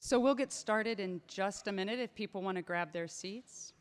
So we'll get started in just a minute if people want to grab their seats.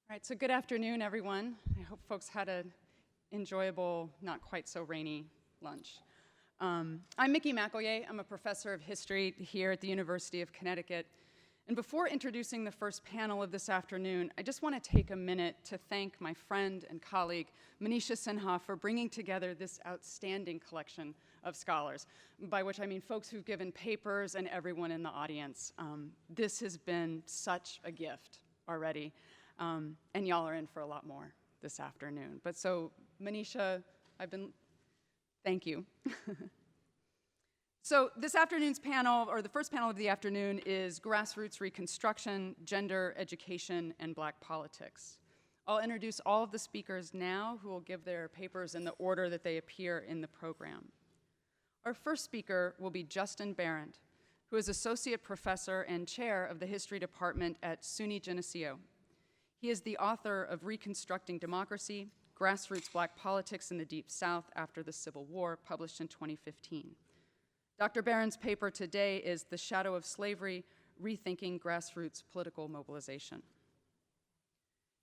All right, so good afternoon, everyone. I hope folks had an enjoyable, not quite so rainy lunch. I'm Mickey McElroy. I'm a professor of history here at the University of Connecticut. And before introducing the first panel of this afternoon, I just want to take a minute to thank my friend and colleague, Manisha Sinha, for bringing together this outstanding collection of scholars, by which I mean folks who've given papers and everyone in the audience. This has been such a gift already. And y'all are in for a lot more this afternoon. But so, Manisha, thank you. So this afternoon's panel, or the first panel of the afternoon, is Grassroots Reconstruction, Gender, Education, and Black Politics. I'll introduce all of the speakers now who will give their papers in the order that they appear in the program. Our first speaker will be Justin Barrett, who is Associate Professor and Chair of the History Department at SUNY Geneseo. He is the author of Reconstructing Democracy, Grassroots Black Politics in the Deep South After the Civil War, published in 2015. Dr. Barron's paper today is The Shadow of Slavery, Rethinking Grassroots Political Mobilization.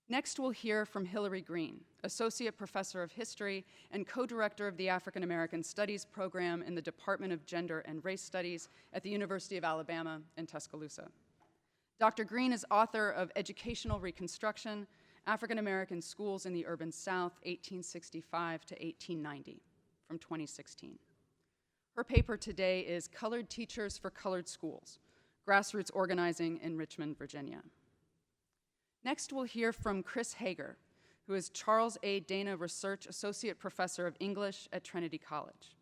Next, we'll hear from Hillary Green, Associate Professor of History and co-director of the African American Studies program in the Department of Gender and Race Studies at the University of Alabama in Tuscaloosa. Dr. Green is author of Educational Reconstruction, African American Schools in the Urban South, 1865 to 1890, from 2016. Her paper today is Colored Teachers for Colored Schools, Grassroots Organizing in Richmond, Virginia. Next, we'll hear from Chris Hager, who is Charles A. Dana Research Associate Professor of English at Trinity College.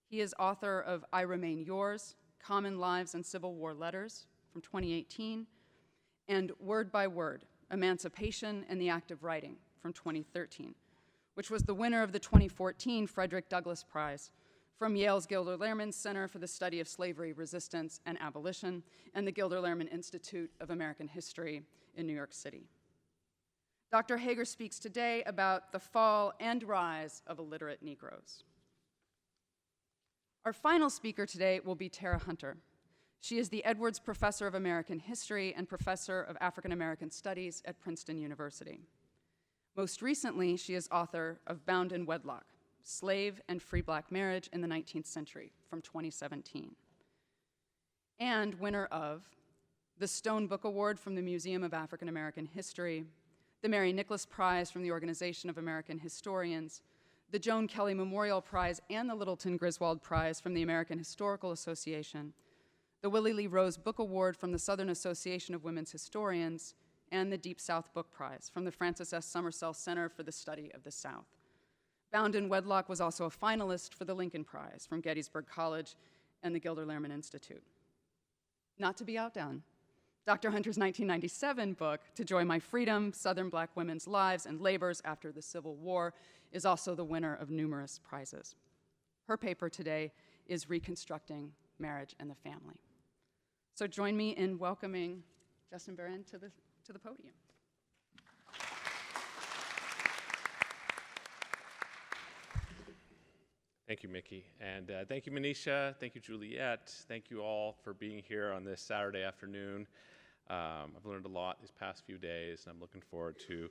He is author of I Remain Yours, Common Lives and Civil War Letters, from 2018, and Word by Word, Emancipation and the Act of Writing, from 2013, which was the winner of the 2014 Frederick Douglass Prize from Yale's Gilder Lehrman Center for the Study of Slavery, Resistance, and Abolition, and the Gilder Lehrman Institute of American History in New York City. Dr. Hager speaks today about the fall and rise of illiterate Negroes. Our final speaker today will be Tara Hunter. She is the Edwards Professor of American History and Professor of African American Studies at Princeton University. Most recently, she is author of Bound in Wedlock, Slave and Free Black Marriage in the 19th Century, from 2017. And winner of the Stone Book Award from the Museum of African American History, the Mary Nicholas Prize from the Organization of American Historians, the Joan Kelly Memorial Prize and the Littleton Griswold Prize from the American Historical Association, the Willie Lee Rose Book Award from the Southern Association of Women's Historians, and the Deep South Book Prize from the Francis S. Summersell Center for the Study of the South. Bound in Wedlock was also a finalist for the Lincoln Prize from Gettysburg College and the Gilder Lehrman Institute. Not to be outdone, Dr. Hunter's 1997 book, To Joy My Freedom, Southern Black Women's Lives and Labors After the Civil War, is also the winner of numerous prizes. Her paper today is Reconstructing Marriage and the Family. So join me in welcoming Justin Barrett to the podium. Thank you, Mickey. And thank you, Manisha. Thank you, Juliet. Thank you all for being here on this Saturday afternoon. I've learned a lot these past few days, and I'm looking forward to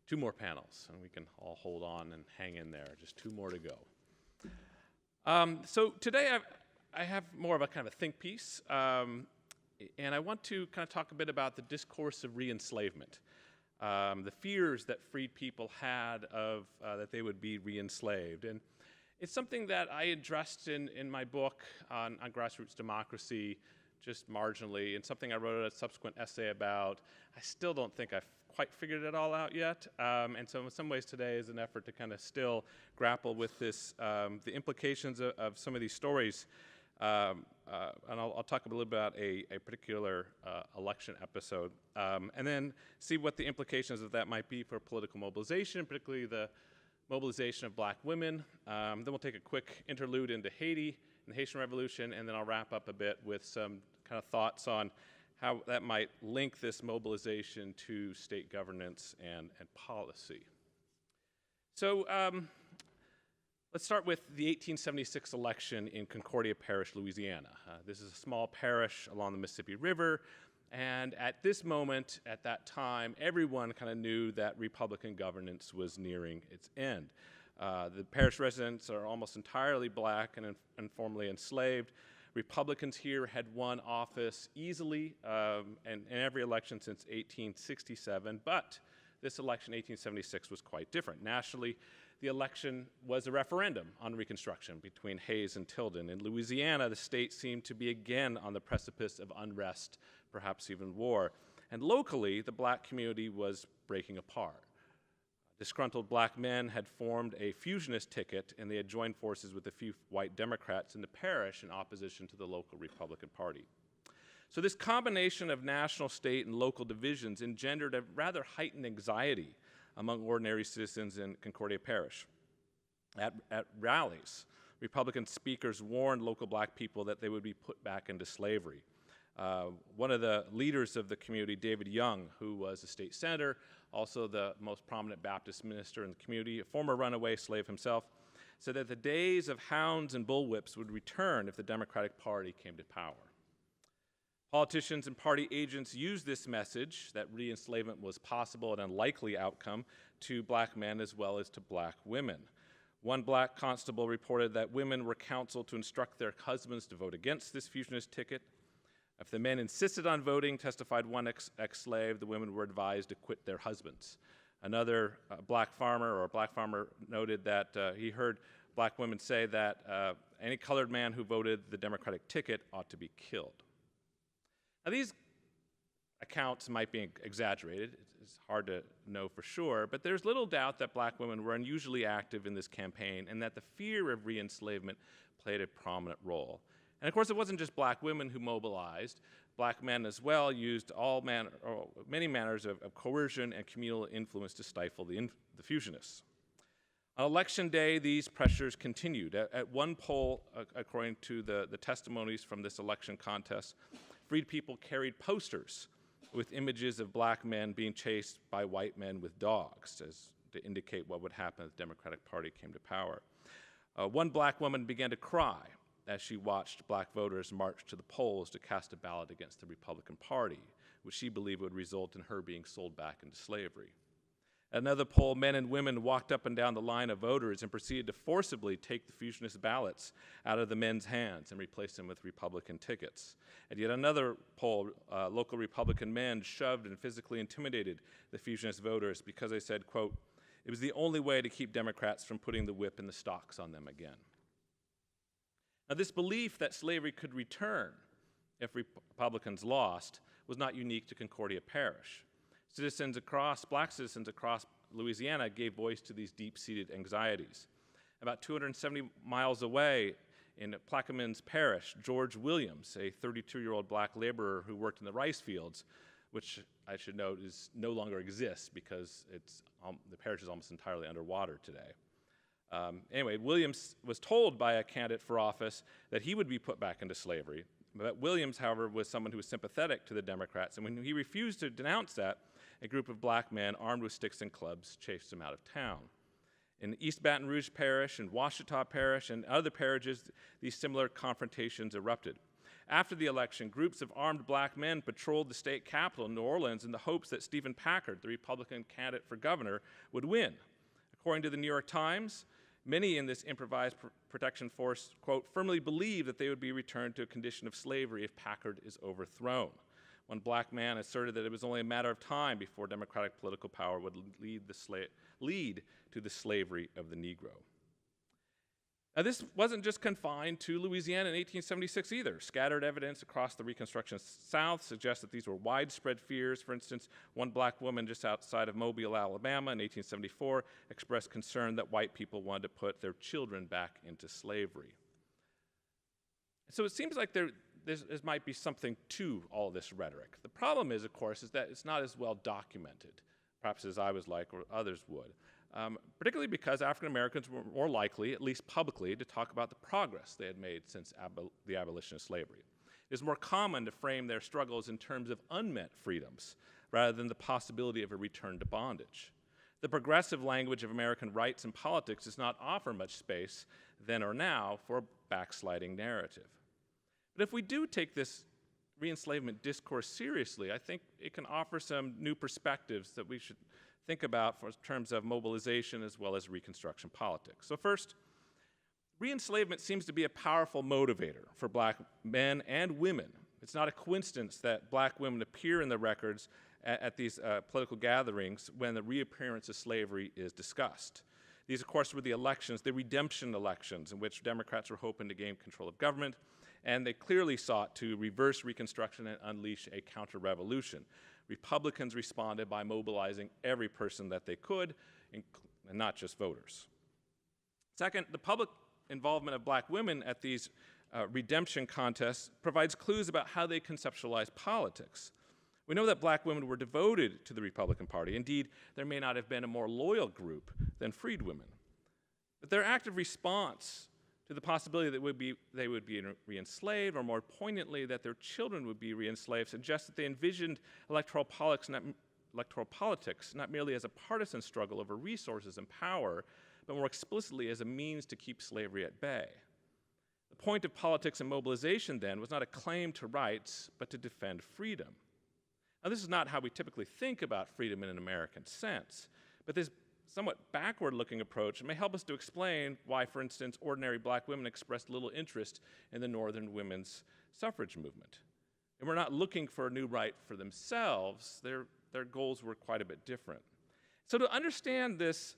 2 more panels, and we can all hold on and hang in there. Just 2 more to go. So today I have more of a kind of a think piece, and I want to kind of talk a bit about the discourse of re-enslavement, the fears that freed people had of that they would be re-enslaved. It's something that I addressed in my book on grassroots democracy, just marginally, and something I wrote a subsequent essay about. I still don't think I've quite figured it all out yet, and so in some ways today is an effort to kind of still grapple with this, the implications of some of these stories. And I'll talk a little about a particular election episode, and then see what the implications of that might be for political mobilization, particularly the mobilization of black women. Then we'll take a quick interlude into Haiti and the Haitian Revolution, and then I'll wrap up a bit with some kind of thoughts on how that might link this mobilization to state governance and policy. So let's start with the 1876 election in Concordia Parish, Louisiana. This is a small parish along the Mississippi River, and at this moment, at that time, everyone kind of knew that Republican governance was nearing its end. The parish residents are almost entirely black and informally enslaved. Republicans here had won office easily in every election since 1867, but this election, 1876, was quite different. Nationally, the election was a referendum on Reconstruction between Hayes and Tilden. In Louisiana, the state seemed to be again on the precipice of unrest, perhaps even war. And locally, the black community was breaking apart. Disgruntled black men had formed a fusionist ticket, and they had joined forces with a few white Democrats in the parish in opposition to the local Republican Party. So this combination of national, state, and local divisions engendered a rather heightened anxiety among ordinary citizens in Concordia Parish. At rallies, Republican speakers warned local black people that they would be put back into slavery. One of the leaders of the community, David Young, who was a state senator, also the most prominent Baptist minister in the community, a former runaway slave himself, said that the days of hounds and bullwhips would return if the Democratic Party came to power. Politicians and party agents used this message that re-enslavement was possible and unlikely outcome to black men as well as to black women. One black constable reported that women were counseled to instruct their husbands to vote against this fusionist ticket. If the men insisted on voting, testified one ex-slave, the women were advised to quit their husbands. Another black farmer noted that he heard black women say that any colored man who voted the Democratic ticket ought to be killed. Now, these accounts might be exaggerated. It's hard to know for sure, but there's little doubt that black women were unusually active in this campaign and that the fear of re-enslavement played a prominent role. And of course, it wasn't just black women who mobilized. Black men as well used many manners of coercion and communal influence to stifle the fusionists. On election day, these pressures continued. At one poll, according to the testimonies from this election contest, freed people carried posters with images of black men being chased by white men with dogs, as to indicate what would happen if the Democratic Party came to power. One black woman began to cry as she watched black voters march to the polls to cast a ballot against the Republican Party, which she believed would result in her being sold back into slavery. At another poll, men and women walked up and down the line of voters and proceeded to forcibly take the fusionist ballots out of the men's hands and replace them with Republican tickets. At yet another poll, local Republican men shoved and physically intimidated the fusionist voters because they said, quote, it was the only way to keep Democrats from putting the whip and the stocks on them again. Now, this belief that slavery could return if Republicans lost was not unique to Concordia Parish. Black citizens across Louisiana gave voice to these deep-seated anxieties. About 270 miles away in Plaquemines Parish, George Williams, a 32-year-old black laborer who worked in the rice fields, which I should note no longer exists because the parish is almost entirely underwater today. Anyway, Williams was told by a candidate for office that he would be put back into slavery. But Williams, however, was someone who was sympathetic to the Democrats, and when he refused to denounce that, a group of black men armed with sticks and clubs chased him out of town. In East Baton Rouge Parish and Ouachita Parish and other parishes, these similar confrontations erupted. After the election, groups of armed black men patrolled the state capitol in New Orleans in the hopes that Stephen Packard, the Republican candidate for governor, would win. According to the New York Times, many in this improvised protection force, quote, firmly believe that they would be returned to a condition of slavery if Packard is overthrown. One black man asserted that it was only a matter of time before Democratic political power would lead to the slavery of the Negro. Now, this wasn't just confined to Louisiana in 1876 either. Scattered evidence across the Reconstruction South suggests that these were widespread fears. For instance, one black woman just outside of Mobile, Alabama in 1874 expressed concern that white people wanted to put their children back into slavery. So it seems like there might be something to all this rhetoric. The problem is, of course, is that it's not as well documented, perhaps as I was like or others would. Particularly because African Americans were more likely, at least publicly, to talk about the progress they had made since the abolition of slavery. It is more common to frame their struggles in terms of unmet freedoms rather than the possibility of a return to bondage. The progressive language of American rights and politics does not offer much space, then or now, for a backsliding narrative. But if we do take this re-enslavement discourse seriously, I think it can offer some new perspectives that we should think about in terms of mobilization as well as Reconstruction politics. So first, re-enslavement seems to be a powerful motivator for black men and women. It's not a coincidence that black women appear in the records at these political gatherings when the reappearance of slavery is discussed. These, of course, were the elections, the redemption elections, in which Democrats were hoping to gain control of government, and they clearly sought to reverse Reconstruction and unleash a counter-revolution. Republicans responded by mobilizing every person that they could, and not just voters. Second, the public involvement of black women at these redemption contests provides clues about how they conceptualize politics. We know that black women were devoted to the Republican Party. Indeed, there may not have been a more loyal group than freed women. But their active response to the possibility that they would be re-enslaved, or more poignantly, that their children would be re-enslaved, suggests that they envisioned electoral politics not merely as a partisan struggle over resources and power, but more explicitly as a means to keep slavery at bay. The point of politics and mobilization, then, was not a claim to rights, but to defend freedom. Now, this is not how we typically think about freedom in an American sense, but this somewhat backward-looking approach may help us to explain why, for instance, ordinary black women expressed little interest in the Northern women's suffrage movement. And we're not looking for a new right for themselves. Their goals were quite a bit different. So to understand this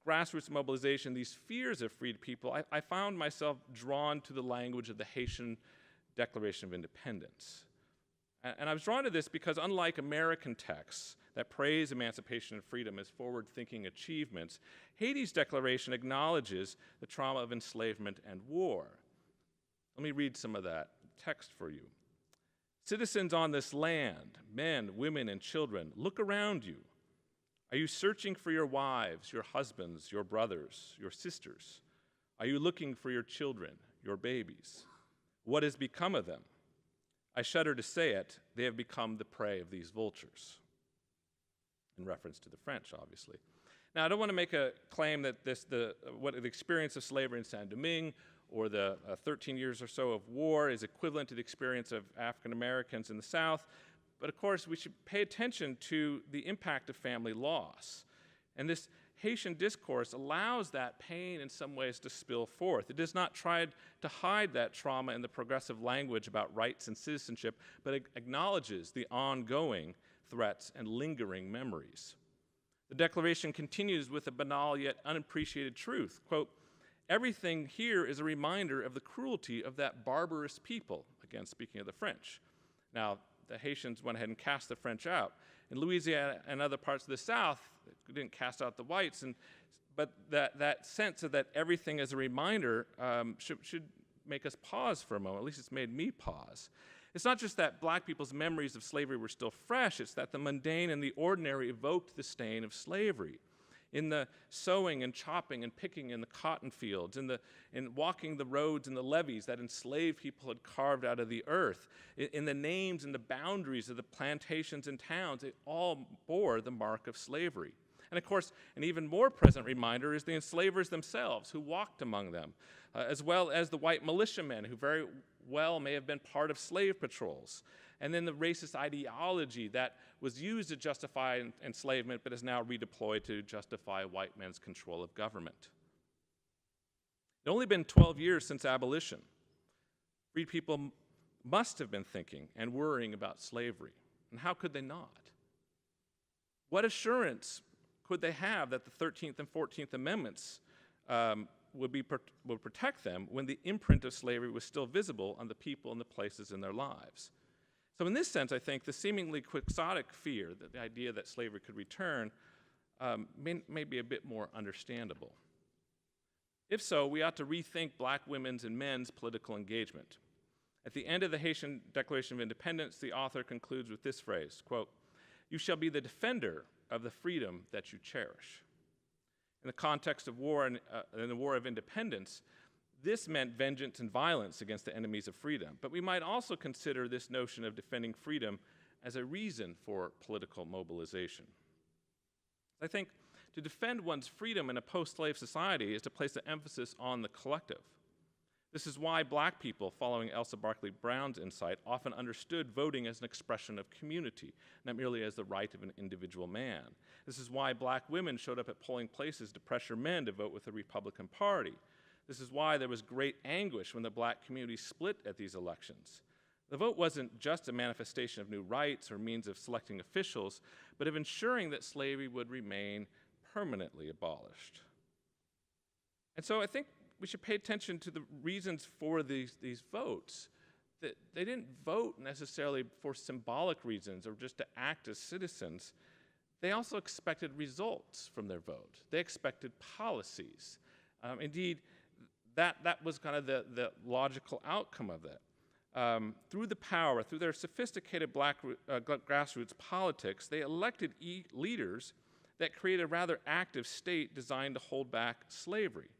grassroots mobilization, these fears of freed people, I found myself drawn to the language of the Haitian Declaration of Independence. And I was drawn to this because, unlike American texts that praise emancipation and freedom as forward-thinking achievements, Haiti's declaration acknowledges the trauma of enslavement and war. Let me read some of that text for you. Citizens on this land, men, women, and children, look around you. Are you searching for your wives, your husbands, your brothers, your sisters? Are you looking for your children, your babies? What has become of them? I shudder to say it, they have become the prey of these vultures. In reference to the French, obviously. Now, I don't want to make a claim that the experience of slavery in Saint-Domingue or the 13 years or so of war is equivalent to the experience of African Americans in the South, but of course we should pay attention to the impact of family loss. And this Haitian discourse allows that pain in some ways to spill forth. It does not try to hide that trauma in the progressive language about rights and citizenship, but it acknowledges the ongoing threats and lingering memories. The Declaration continues with a banal yet unappreciated truth. Quote, everything here is a reminder of the cruelty of that barbarous people, again speaking of the French. Now, the Haitians went ahead and cast the French out. In Louisiana and other parts of the South, they didn't cast out the whites, but that sense of that everything is a reminder should make us pause for a moment. At least it's made me pause. It's not just that black people's memories of slavery were still fresh, it's that the mundane and the ordinary evoked the stain of slavery. In the sowing and chopping and picking in the cotton fields, in walking the roads and the levees that enslaved people had carved out of the earth, in the names and the boundaries of the plantations and towns, it all bore the mark of slavery. And of course, an even more present reminder is the enslavers themselves who walked among them, as well as the white militiamen who very well may have been part of slave patrols. And then the racist ideology that was used to justify enslavement but is now redeployed to justify white men's control of government. It had only been 12 years since abolition. Freed people must have been thinking and worrying about slavery. And how could they not? What assurance could they have that the 13th and 14th Amendments would protect them when the imprint of slavery was still visible on the people and the places in their lives. So in this sense, I think the seemingly quixotic fear, that the idea that slavery could return, may be a bit more understandable. If so, we ought to rethink black women's and men's political engagement. At the end of the Haitian Declaration of Independence, the author concludes with this phrase, quote, "You shall be the defender of the freedom that you cherish." In the context of war and in the War of Independence, this meant vengeance and violence against the enemies of freedom. But we might also consider this notion of defending freedom as a reason for political mobilization. I think to defend one's freedom in a post-slave society is to place the emphasis on the collective. This is why black people, following Elsa Barkley Brown's insight, often understood voting as an expression of community, not merely as the right of an individual man. This is why black women showed up at polling places to pressure men to vote with the Republican Party. This is why there was great anguish when the black community split at these elections. The vote wasn't just a manifestation of new rights or means of selecting officials, but of ensuring that slavery would remain permanently abolished. And so I think we should pay attention to the reasons for these votes. That they didn't vote necessarily for symbolic reasons or just to act as citizens. They also expected results from their vote. They expected policies. Indeed, that was kind of the logical outcome of it. Through their sophisticated black grassroots politics, they elected leaders that created a rather active state designed to hold back slavery.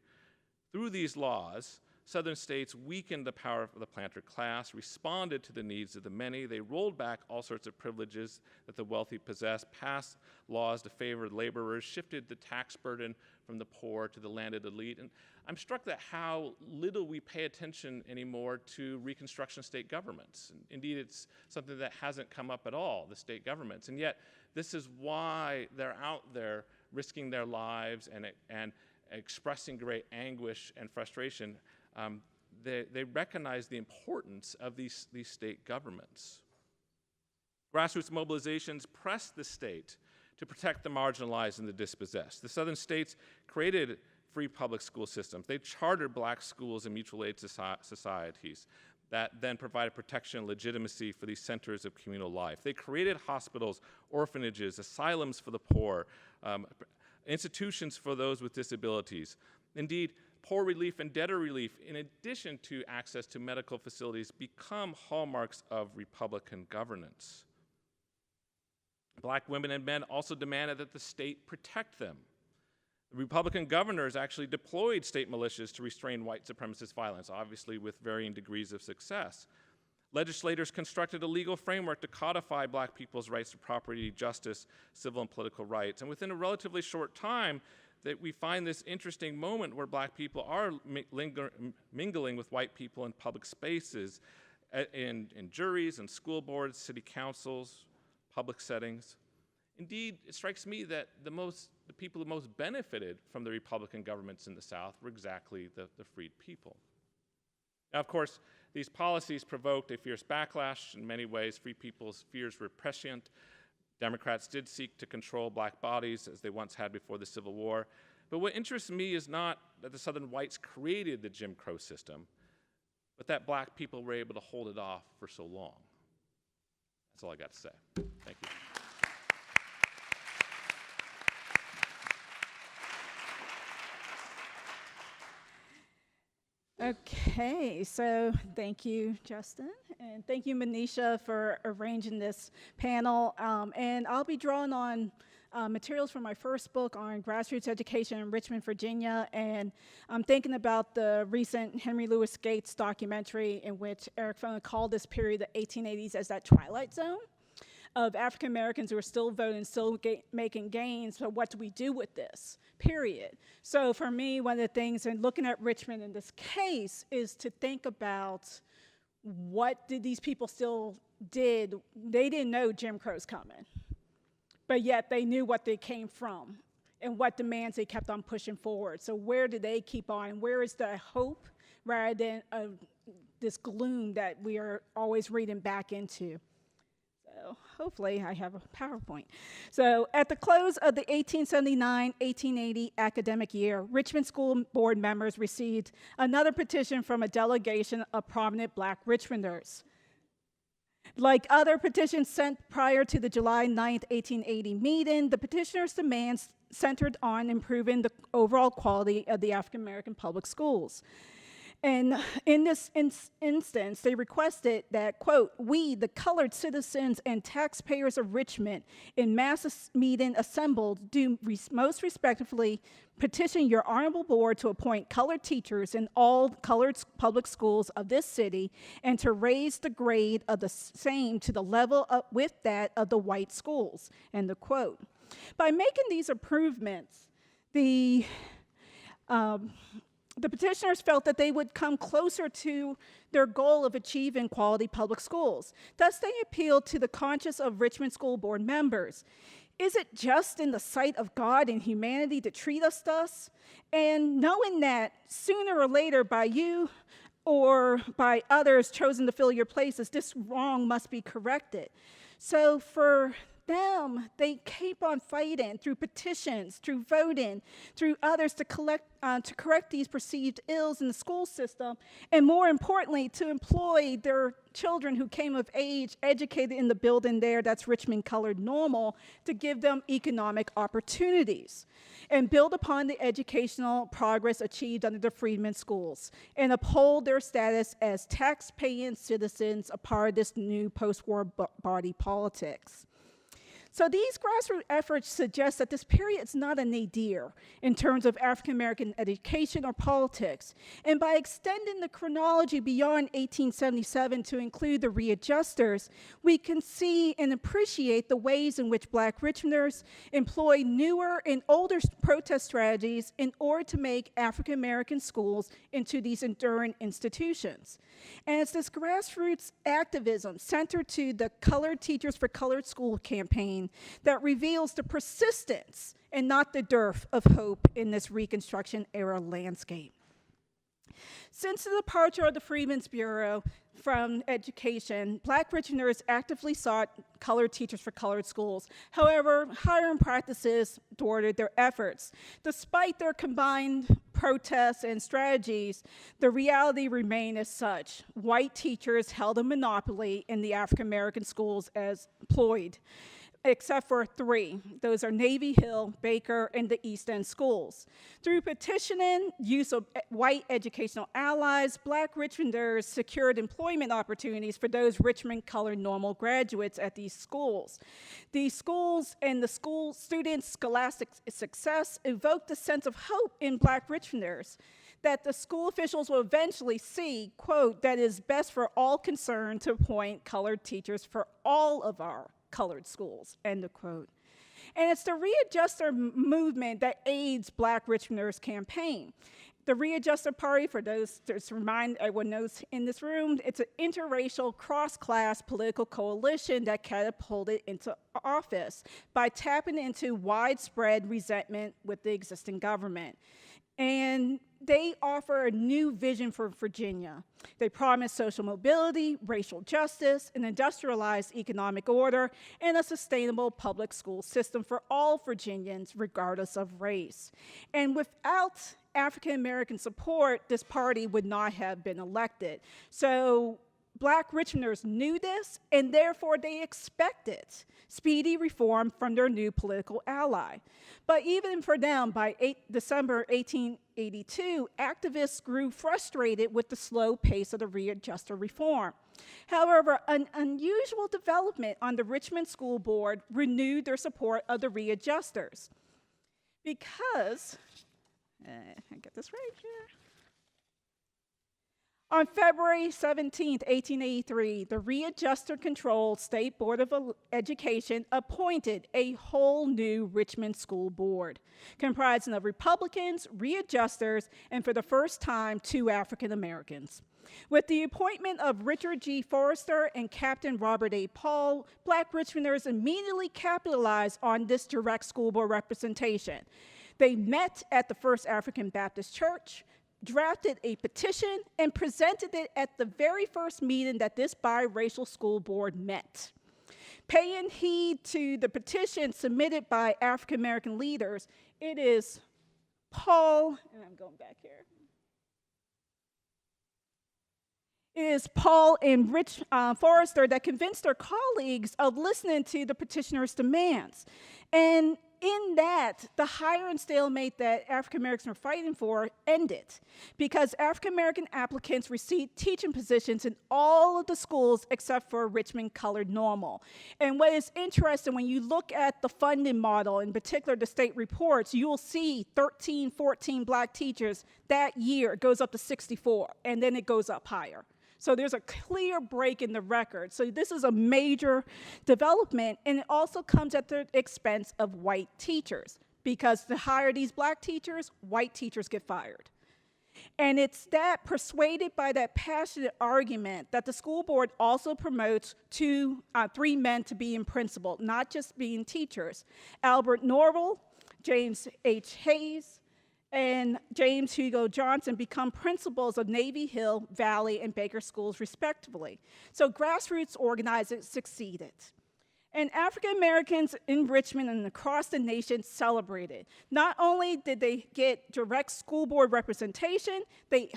Through these laws, Southern states weakened the power of the planter class, responded to the needs of the many. They rolled back all sorts of privileges that the wealthy possessed, passed laws to favor laborers, shifted the tax burden from the poor to the landed elite. And I'm struck at how little we pay attention anymore to Reconstruction state governments. Indeed, it's something that hasn't come up at all, the state governments. And yet, this is why they're out there risking their lives and expressing great anguish and frustration. They recognize the importance of these state governments. Grassroots mobilizations pressed the state to protect the marginalized and the dispossessed. The Southern states created free public school systems. They chartered black schools and mutual aid societies that then provided protection and legitimacy for these centers of communal life. They created hospitals, orphanages, asylums for the poor, institutions for those with disabilities. Indeed, poor relief and debtor relief, in addition to access to medical facilities, become hallmarks of Republican governance. Black women and men also demanded that the state protect them. The Republican governors actually deployed state militias to restrain white supremacist violence, obviously with varying degrees of success. Legislators constructed a legal framework to codify black people's rights to property, justice, civil and political rights. And within a relatively short time, that we find this interesting moment where black people are mingling with white people in public spaces, in juries and school boards, city councils, public settings. Indeed, it strikes me that the people who most benefited from the Republican governments in the South were exactly the freed people. Now, of course, these policies provoked a fierce backlash. In many ways, free people's fears were prescient. Democrats did seek to control black bodies as they once had before the Civil War. But what interests me is not that the Southern whites created the Jim Crow system, but that black people were able to hold it off for so long. That's all I got to say. Thank you. Okay, so thank you, Justin, and thank you, Manisha, for arranging this panel. And I'll be drawing on materials from my first book on grassroots education in Richmond, Virginia, and I'm thinking about the recent Henry Louis Gates documentary in which Eric Foner called this period, the 1880s, as that twilight zone of African Americans who are still voting, still making gains. So what do we do with this, period? So for me, one of the things in looking at Richmond in this case is to think about what did these people still did. They didn't know Jim Crow's coming, but yet they knew what they came from and what demands they kept on pushing forward. So where do they keep on? Where is the hope rather than this gloom that we are always reading back into? So So hopefully I have a PowerPoint. So at the close of the 1879-1880 academic year, Richmond School Board members received another petition from a delegation of prominent Black Richmonders. Like other petitions sent prior to the July 9th, 1880 meeting, the petitioners' demands centered on improving the overall quality of the African American public schools. And in this instance, they requested that, quote, we, the colored citizens and taxpayers of Richmond, in mass meeting assembled, do most respectfully petition your honorable board to appoint colored teachers in all colored public schools of this city and to raise the grade of the same to the level with that of the white schools, end of quote. By making these improvements, the petitioners felt that they would come closer to their goal of achieving quality public schools. Thus, they appealed to the conscience of Richmond School Board members. Is it just in the sight of God and humanity to treat us thus? And knowing that sooner or later by you or by others chosen to fill your places, this wrong must be corrected. So for them, they keep on fighting through petitions, through voting, through others to correct these perceived ills in the school system, and more importantly, to employ their children who came of age, educated in the building there that's Richmond Colored Normal, to give them economic opportunities and build upon the educational progress achieved under the Freedmen schools and uphold their status as tax-paying citizens, a part of this new post-war body politics. So these grassroots efforts suggest that this period is not a nadir in terms of African American education or politics. And by extending the chronology beyond 1877 to include the readjusters, we can see and appreciate the ways in which Black Richmonders employ newer and older protest strategies in order to make African American schools into these enduring institutions. And it's this grassroots activism centered to the Colored Teachers for Colored School campaign that reveals the persistence and not the dearth of hope in this Reconstruction era landscape. Since the departure of the Freedmen's Bureau from education, Black Richmonders actively sought colored teachers for colored schools. However, hiring practices thwarted their efforts. Despite their combined protests and strategies, the reality remained as such. White teachers held a monopoly in the African American schools as employed, except for three. Those are Navy Hill, Baker, and the East End schools. Through petitioning, use of white educational allies, Black Richmonders secured employment opportunities for those Richmond Colored Normal graduates at these schools. These schools and the school students' scholastic success evoked a sense of hope in Black Richmonders that the school officials will eventually see, quote, that it is best for all concerned to appoint colored teachers for all of our colored schools, end of quote. And it's the readjuster movement that aids Black Richmonders' campaign. The Readjuster Party, for those to remind everyone knows in this room, it's an interracial, cross-class political coalition that catapulted into office by tapping into widespread resentment with the existing government. And they offer a new vision for Virginia. They promise social mobility, racial justice, an industrialized economic order, and a sustainable public school system for all Virginians, regardless of race. And without African American support, this party would not have been elected. So Black Richmonders knew this, and therefore they expected speedy reform from their new political ally. But even for them, by December 1882, activists grew frustrated with the slow pace of the readjuster reform. However, an unusual development on the Richmond School Board renewed their support of the readjusters. Because, I get this right here. On February 17, 1883, the readjuster-controlled State Board of Education appointed a whole new Richmond School Board, comprising of Republicans, readjusters, and for the first time, 2 African Americans. With the appointment of Richard G. Forrester and Captain Robert A. Paul, Black Richmonders immediately capitalized on this direct school board representation. They met at the First African Baptist Church, drafted a petition, and presented it at the very first meeting that this biracial school board met. Paying heed to the petition submitted by African American leaders, it is Paul, and I'm going back here. It is Paul and Rich Forrester that convinced their colleagues of listening to the petitioner's demands. And in that, the hiring stalemate that African Americans were fighting for ended because African American applicants received teaching positions in all of the schools except for Richmond Colored Normal. And what is interesting, when you look at the funding model, in particular the state reports, you will see 13, 14 black teachers that year. It goes up to 64, and then it goes up higher. So there's a clear break in the record. So this is a major development, and it also comes at the expense of white teachers, because to hire these black teachers, white teachers get fired. And it's that, persuaded by that passionate argument, that the school board also promotes three men to be in principal, not just being teachers. Albert Norval, James H. Hayes, and James Hugo Johnson become principals of Navy Hill, Valley, and Baker schools, respectively. So grassroots organizing succeeded. And African Americans in Richmond and across the nation celebrated. Not only did they get direct school board representation, they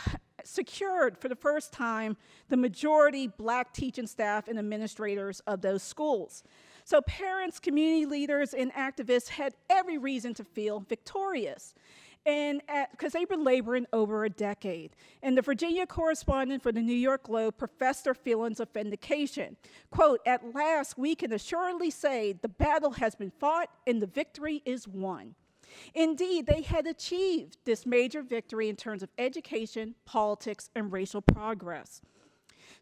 secured for the first time the majority black teaching staff and administrators of those schools. So parents, community leaders, and activists had every reason to feel victorious, and because they've been laboring over a decade. And the Virginia correspondent for the New York Globe professed their feelings of vindication. Quote, "At last we can assuredly say the battle has been fought and the victory is won." Indeed, they had achieved this major victory in terms of education, politics, and racial progress.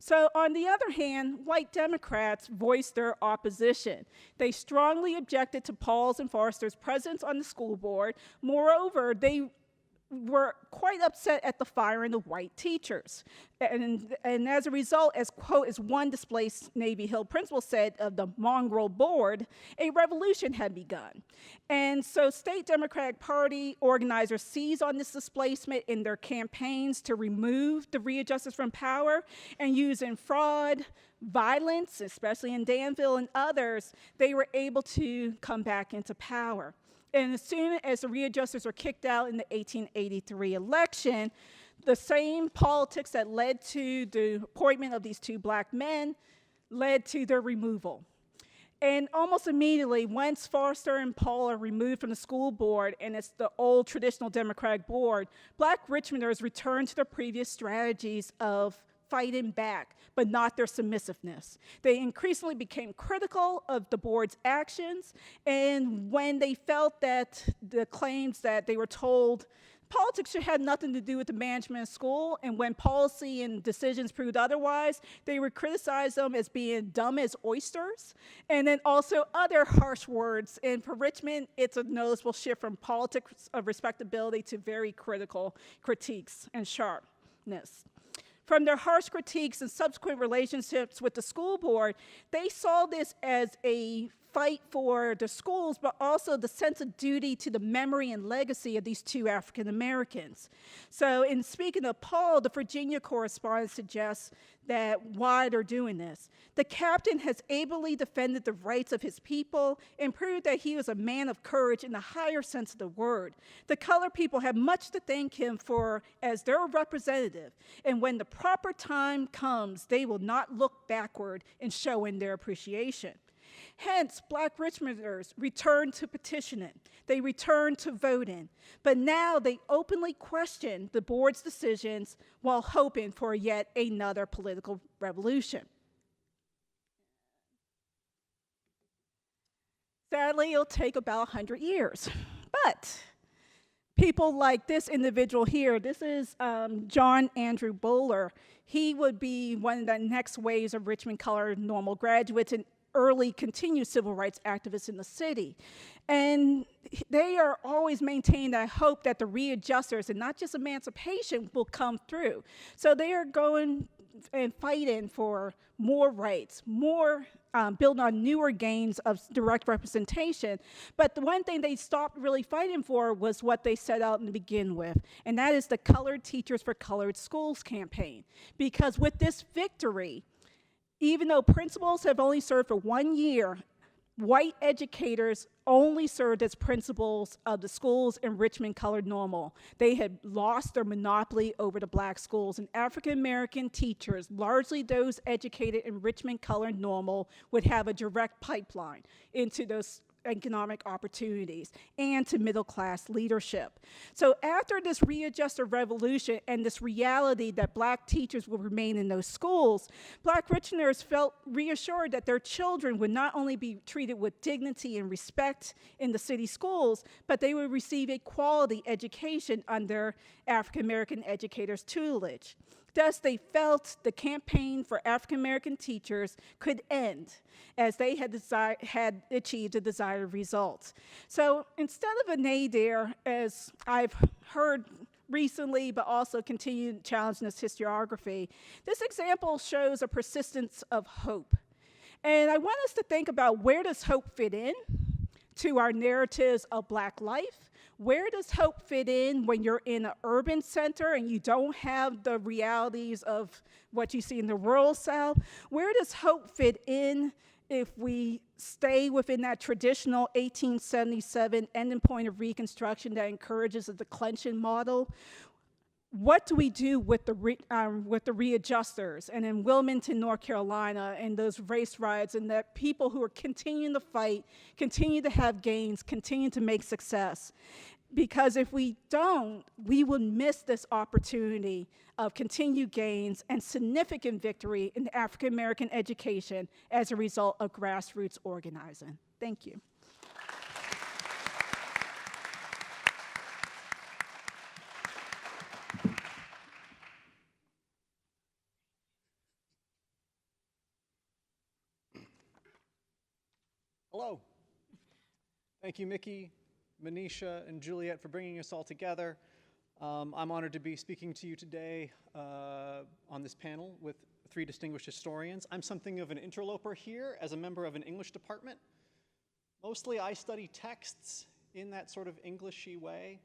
So on the other hand, white Democrats voiced their opposition. They strongly objected to Paul's and Forrester's presence on the school board. Moreover, they were quite upset at the firing of white teachers. And as a result, as quote, as one displaced Navy Hill principal said of the mongrel board, a revolution had begun. And so state Democratic Party organizers seized on this displacement in their campaigns to remove the readjusters from power, and using fraud, violence, especially in Danville and others, they were able to come back into power. And as soon as the readjusters were kicked out in the 1883 election, the same politics that led to the appointment of these two black men led to their removal. And almost immediately, once Forrester and Paul are removed from the school board, and it's the old traditional Democratic board, black Richmonders returned to their previous strategies of fighting back, but not their submissiveness. They increasingly became critical of the board's actions, and when they felt that the claims that they were told politics should have nothing to do with the management of school, and when policy and decisions proved otherwise, they would criticize them as being dumb as oysters, and then also other harsh words. And for Richmond, it's a noticeable shift from politics of respectability to very critical critiques and sharpness. From their harsh critiques and subsequent relationships with the school board, they saw this as a fight for the schools, but also the sense of duty to the memory and legacy of these two African Americans. So in speaking of Paul, the Virginia correspondent suggests that why they're doing this. The captain has ably defended the rights of his people and proved that he was a man of courage in the higher sense of the word. The colored people have much to thank him for as their representative, and when the proper time comes, they will not look backward in showing their appreciation. Hence, black Richmonders returned to petitioning. They returned to voting. But now they openly question the board's decisions while hoping for yet another political revolution. Sadly, it'll take about 100 years. But people like this individual here, this is John Andrew Bowler. He would be one of the next waves of Richmond Colored Normal graduates and early continued civil rights activists in the city. And they are always maintaining that hope that the readjusters, and not just emancipation, will come through. So they are going and fighting for more rights, more building on newer gains of direct representation. But the one thing they stopped really fighting for was what they set out to begin with, and that is the Colored Teachers for Colored Schools campaign. Because with this victory, Even though principals have only served for 1 year, white educators only served as principals of the schools in Richmond Colored Normal. They had lost their monopoly over the black schools, and African American teachers, largely those educated in Richmond Colored Normal, would have a direct pipeline into those economic opportunities and to middle class leadership. So after this readjuster revolution and this reality that black teachers would remain in those schools, black Richmonders felt reassured that their children would not only be treated with dignity and respect in the city schools, but they would receive a quality education under African American educators' tutelage. Thus, they felt the campaign for African American teachers could end as they had achieved the desired results. So instead of a nadir, as I've heard recently, but also continued challenging this historiography, this example shows a persistence of hope. And I want us to think about, where does hope fit in to our narratives of black life? Where does hope fit in when you're in an urban center and you don't have the realities of what you see in the rural South? Where does hope fit in if we stay within that traditional 1877 ending point of Reconstruction that encourages a declension model? What do we do with the readjusters, and in Wilmington, North Carolina, and those race riots, and that people who are continuing to fight, continue to have gains, continue to make success? Because if we don't, we will miss this opportunity of continued gains and significant victory in African American education as a result of grassroots organizing. Thank you. Hello. Thank you, Mickey, Manisha, and Juliet for bringing us all together. I'm honored to be speaking to you today on this panel with 3 distinguished historians. I'm something of an interloper here as a member of an English department. Mostly I study texts in that sort of Englishy way.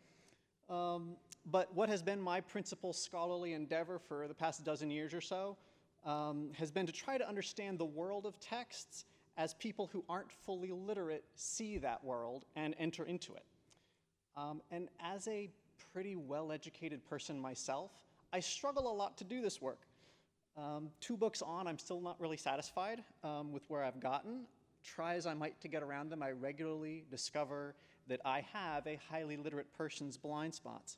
But what has been my principal scholarly endeavor for the past dozen years or so has been to try to understand the world of texts as people who aren't fully literate see that world and enter into it. And as a pretty well-educated person myself, I struggle a lot to do this work. 2 books on, I'm still not really satisfied with where I've gotten. Try as I might to get around them, I regularly discover that I have a highly literate person's blind spots.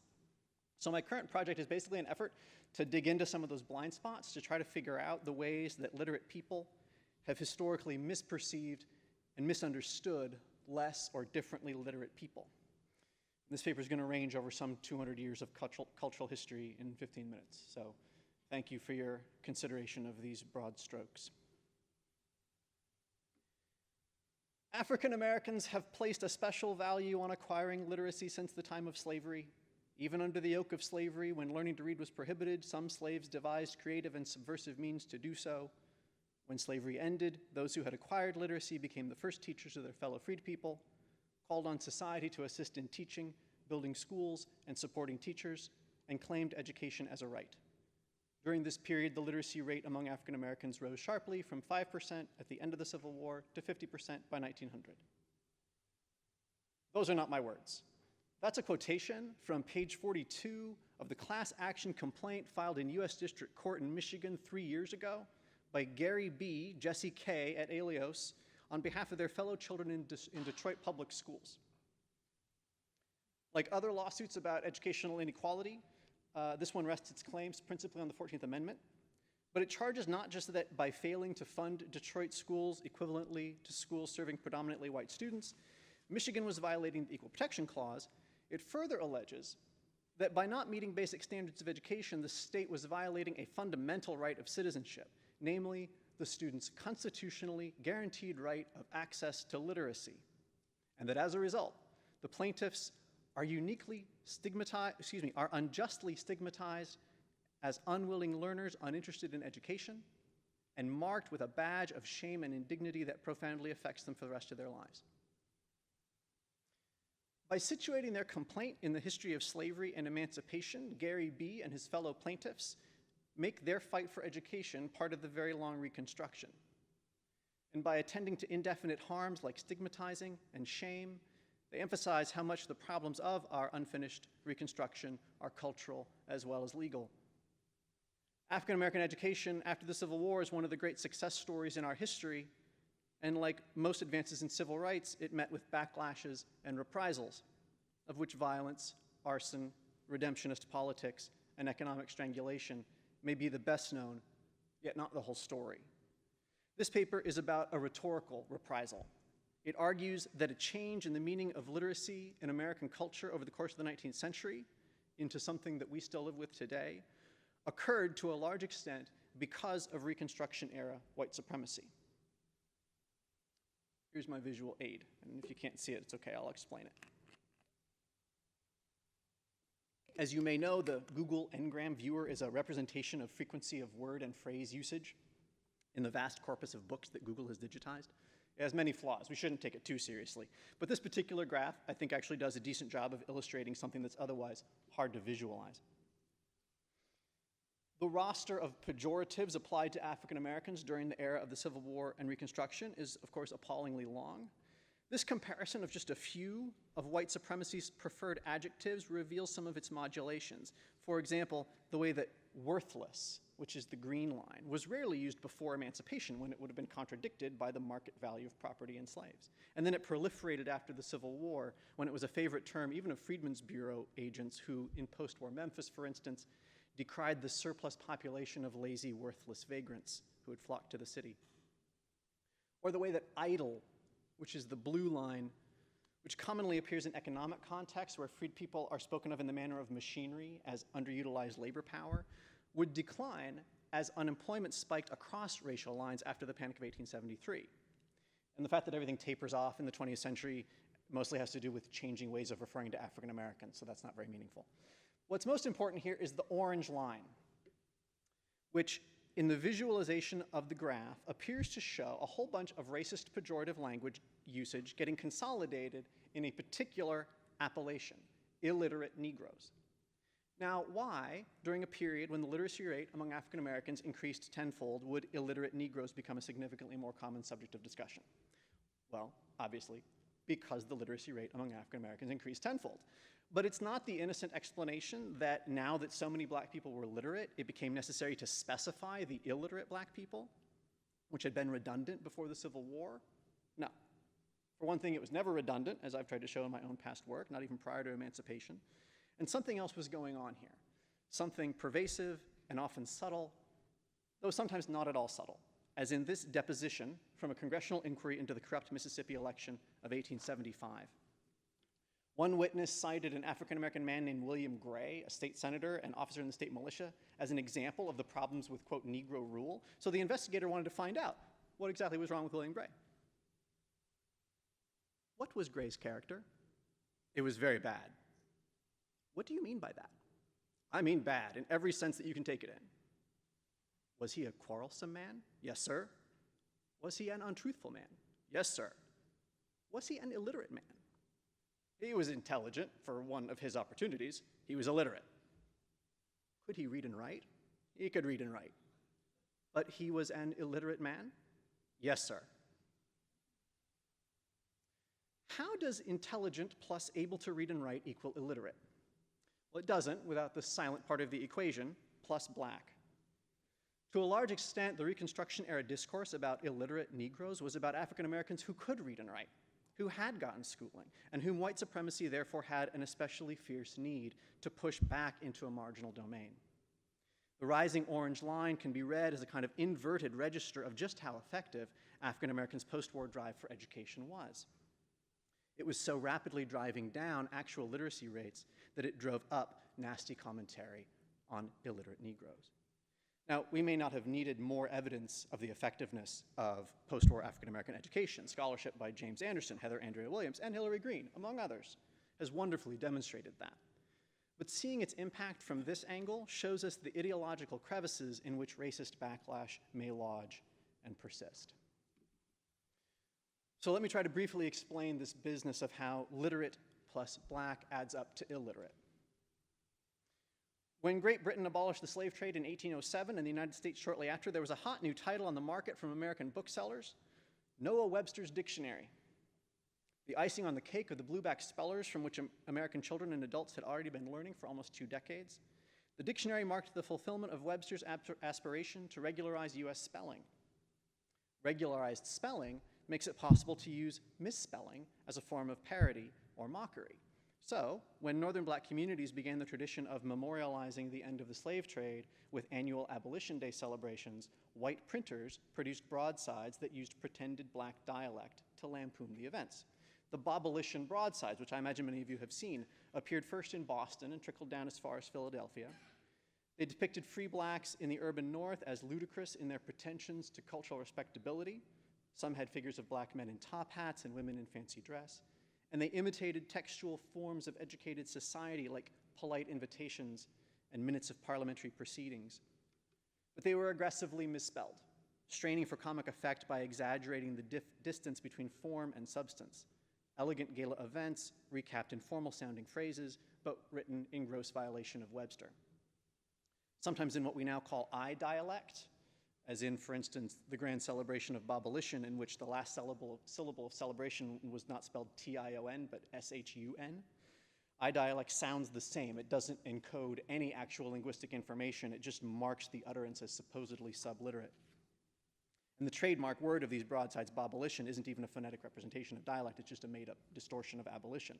So my current project is basically an effort to dig into some of those blind spots, to try to figure out the ways that literate people have historically misperceived and misunderstood less or differently literate people. This paper is going to range over some 200 years of cultural history in 15 minutes. So thank you for your consideration of these broad strokes. African Americans have placed a special value on acquiring literacy since the time of slavery. Even under the yoke of slavery, when learning to read was prohibited, some slaves devised creative and subversive means to do so. When slavery ended, those who had acquired literacy became the first teachers of their fellow freed people, called on society to assist in teaching, building schools, and supporting teachers, and claimed education as a right. During this period, the literacy rate among African Americans rose sharply from 5% at the end of the Civil War to 50% by 1900. Those are not my words. That's a quotation from page 42 of the class action complaint filed in U.S. District Court in Michigan 3 years ago by Gary B., Jesse K. at Alios on behalf of their fellow children in Detroit public schools. Like other lawsuits about educational inequality, this one rests its claims principally on the 14th Amendment, but it charges not just that by failing to fund Detroit schools equivalently to schools serving predominantly white students, Michigan was violating the Equal Protection Clause. It further alleges that by not meeting basic standards of education, the state was violating a fundamental right of citizenship, namely the student's constitutionally guaranteed right of access to literacy, and that as a result, the plaintiffs are unjustly stigmatized as unwilling learners uninterested in education and marked with a badge of shame and indignity that profoundly affects them for the rest of their lives. By situating their complaint in the history of slavery and emancipation, Gary B. and his fellow plaintiffs make their fight for education part of the very long Reconstruction. And by attending to indefinite harms like stigmatizing and shame, they emphasize how much the problems of our unfinished Reconstruction are cultural as well as legal. African American education after the Civil War is one of the great success stories in our history, and like most advances in civil rights, it met with backlashes and reprisals, of which violence, arson, redemptionist politics, and economic strangulation may be the best known, yet not the whole story. This paper is about a rhetorical reprisal. It argues that a change in the meaning of literacy in American culture over the course of the 19th century into something that we still live with today occurred to a large extent because of Reconstruction-era white supremacy. Here's my visual aid, and if you can't see it, it's okay, I'll explain it. As you may know, the Google Ngram viewer is a representation of frequency of word and phrase usage in the vast corpus of books that Google has digitized. It has many flaws. We shouldn't take it too seriously. But this particular graph, I think, actually does a decent job of illustrating something that's otherwise hard to visualize. The roster of pejoratives applied to African Americans during the era of the Civil War and Reconstruction is, of course, appallingly long. This comparison of just a few of white supremacy's preferred adjectives reveals some of its modulations. For example, the way that worthless, which is the green line, was rarely used before emancipation when it would have been contradicted by the market value of property and slaves. And then it proliferated after the Civil War when it was a favorite term even of Freedmen's Bureau agents who, in post-war Memphis, for instance, decried the surplus population of lazy, worthless vagrants who had flocked to the city. Or the way that idle, which is the blue line, which commonly appears in economic contexts where freed people are spoken of in the manner of machinery as underutilized labor power, would decline as unemployment spiked across racial lines after the Panic of 1873. And the fact that everything tapers off in the 20th century mostly has to do with changing ways of referring to African Americans, so that's not very meaningful. What's most important here is the orange line, which in the visualization of the graph appears to show a whole bunch of racist pejorative language usage getting consolidated in a particular appellation, illiterate Negroes. Now, why, during a period when the literacy rate among African Americans increased tenfold, would illiterate Negroes become a significantly more common subject of discussion? Well, obviously, because the literacy rate among African Americans increased tenfold. But it's not the innocent explanation that now that so many black people were literate, it became necessary to specify the illiterate black people, which had been redundant before the Civil War. No. For one thing, it was never redundant, as I've tried to show in my own past work, not even prior to emancipation. And something else was going on here, something pervasive and often subtle, though sometimes not at all subtle, as in this deposition from a congressional inquiry into the corrupt Mississippi election of 1875. One witness cited an African-American man named William Gray, a state senator and officer in the state militia, as an example of the problems with, quote, Negro rule. So the investigator wanted to find out what exactly was wrong with William Gray. What was Gray's character? It was very bad. What do you mean by that? I mean bad in every sense that you can take it in. Was he a quarrelsome man? Yes, sir. Was he an untruthful man? Yes, sir. Was he an illiterate man? He was intelligent for one of his opportunities. He was illiterate. Could he read and write? He could read and write. But he was an illiterate man? Yes, sir. How does intelligent plus able to read and write equal illiterate? Well, it doesn't without the silent part of the equation, plus black. To a large extent, the Reconstruction-era discourse about illiterate Negroes was about African Americans who could read and write, who had gotten schooling, and whom white supremacy therefore had an especially fierce need to push back into a marginal domain. The rising orange line can be read as a kind of inverted register of just how effective African Americans' post-war drive for education was. It was so rapidly driving down actual literacy rates that it drove up nasty commentary on illiterate Negroes. Now, we may not have needed more evidence of the effectiveness of post-war African-American education. Scholarship by James Anderson, Heather Andrea Williams, and Hillary Green, among others, has wonderfully demonstrated that. But seeing its impact from this angle shows us the ideological crevices in which racist backlash may lodge and persist. So let me try to briefly explain this business of how literate plus black adds up to illiterate. When Great Britain abolished the slave trade in 1807 and the United States shortly after, there was a hot new title on the market from American booksellers, Noah Webster's Dictionary. The icing on the cake of the blueback spellers from which American children and adults had already been learning for almost 2 decades. The dictionary marked the fulfillment of Webster's aspiration to regularize US spelling. Regularized spelling makes it possible to use misspelling as a form of parody or mockery. So, when Northern Black communities began the tradition of memorializing the end of the slave trade with annual Abolition Day celebrations, white printers produced broadsides that used pretended black dialect to lampoon the events. The Bobolition broadsides, which I imagine many of you have seen, appeared first in Boston and trickled down as far as Philadelphia. They depicted free blacks in the urban North as ludicrous in their pretensions to cultural respectability. Some had figures of black men in top hats and women in fancy dress. And they imitated textual forms of educated society like polite invitations and minutes of parliamentary proceedings. But they were aggressively misspelled, straining for comic effect by exaggerating the distance between form and substance. Elegant gala events recapped informal-sounding phrases, but written in gross violation of Webster. Sometimes in what we now call I dialect, as in, for instance, the grand celebration of Bobolition, in which the last syllable of celebration was not spelled T-I-O-N, but S-H-U-N. I dialect sounds the same. It doesn't encode any actual linguistic information. It just marks the utterance as supposedly subliterate. And the trademark word of these broadsides, Bobolition, isn't even a phonetic representation of dialect. It's just a made-up distortion of abolition.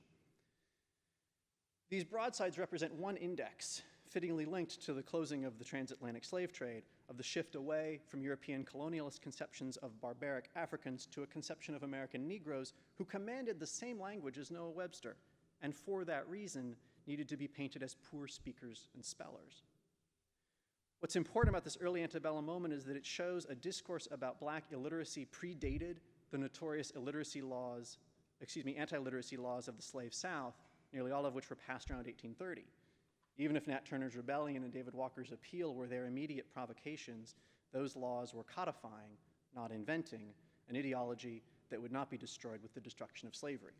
These broadsides represent one index, fittingly linked to the closing of the transatlantic slave trade, of the shift away from European colonialist conceptions of barbaric Africans to a conception of American Negroes who commanded the same language as Noah Webster, and for that reason needed to be painted as poor speakers and spellers. What's important about this early antebellum moment is that it shows a discourse about black illiteracy predated the notorious anti-literacy laws of the slave South, nearly all of which were passed around 1830. Even if Nat Turner's Rebellion and David Walker's Appeal were their immediate provocations, those laws were codifying, not inventing, an ideology that would not be destroyed with the destruction of slavery.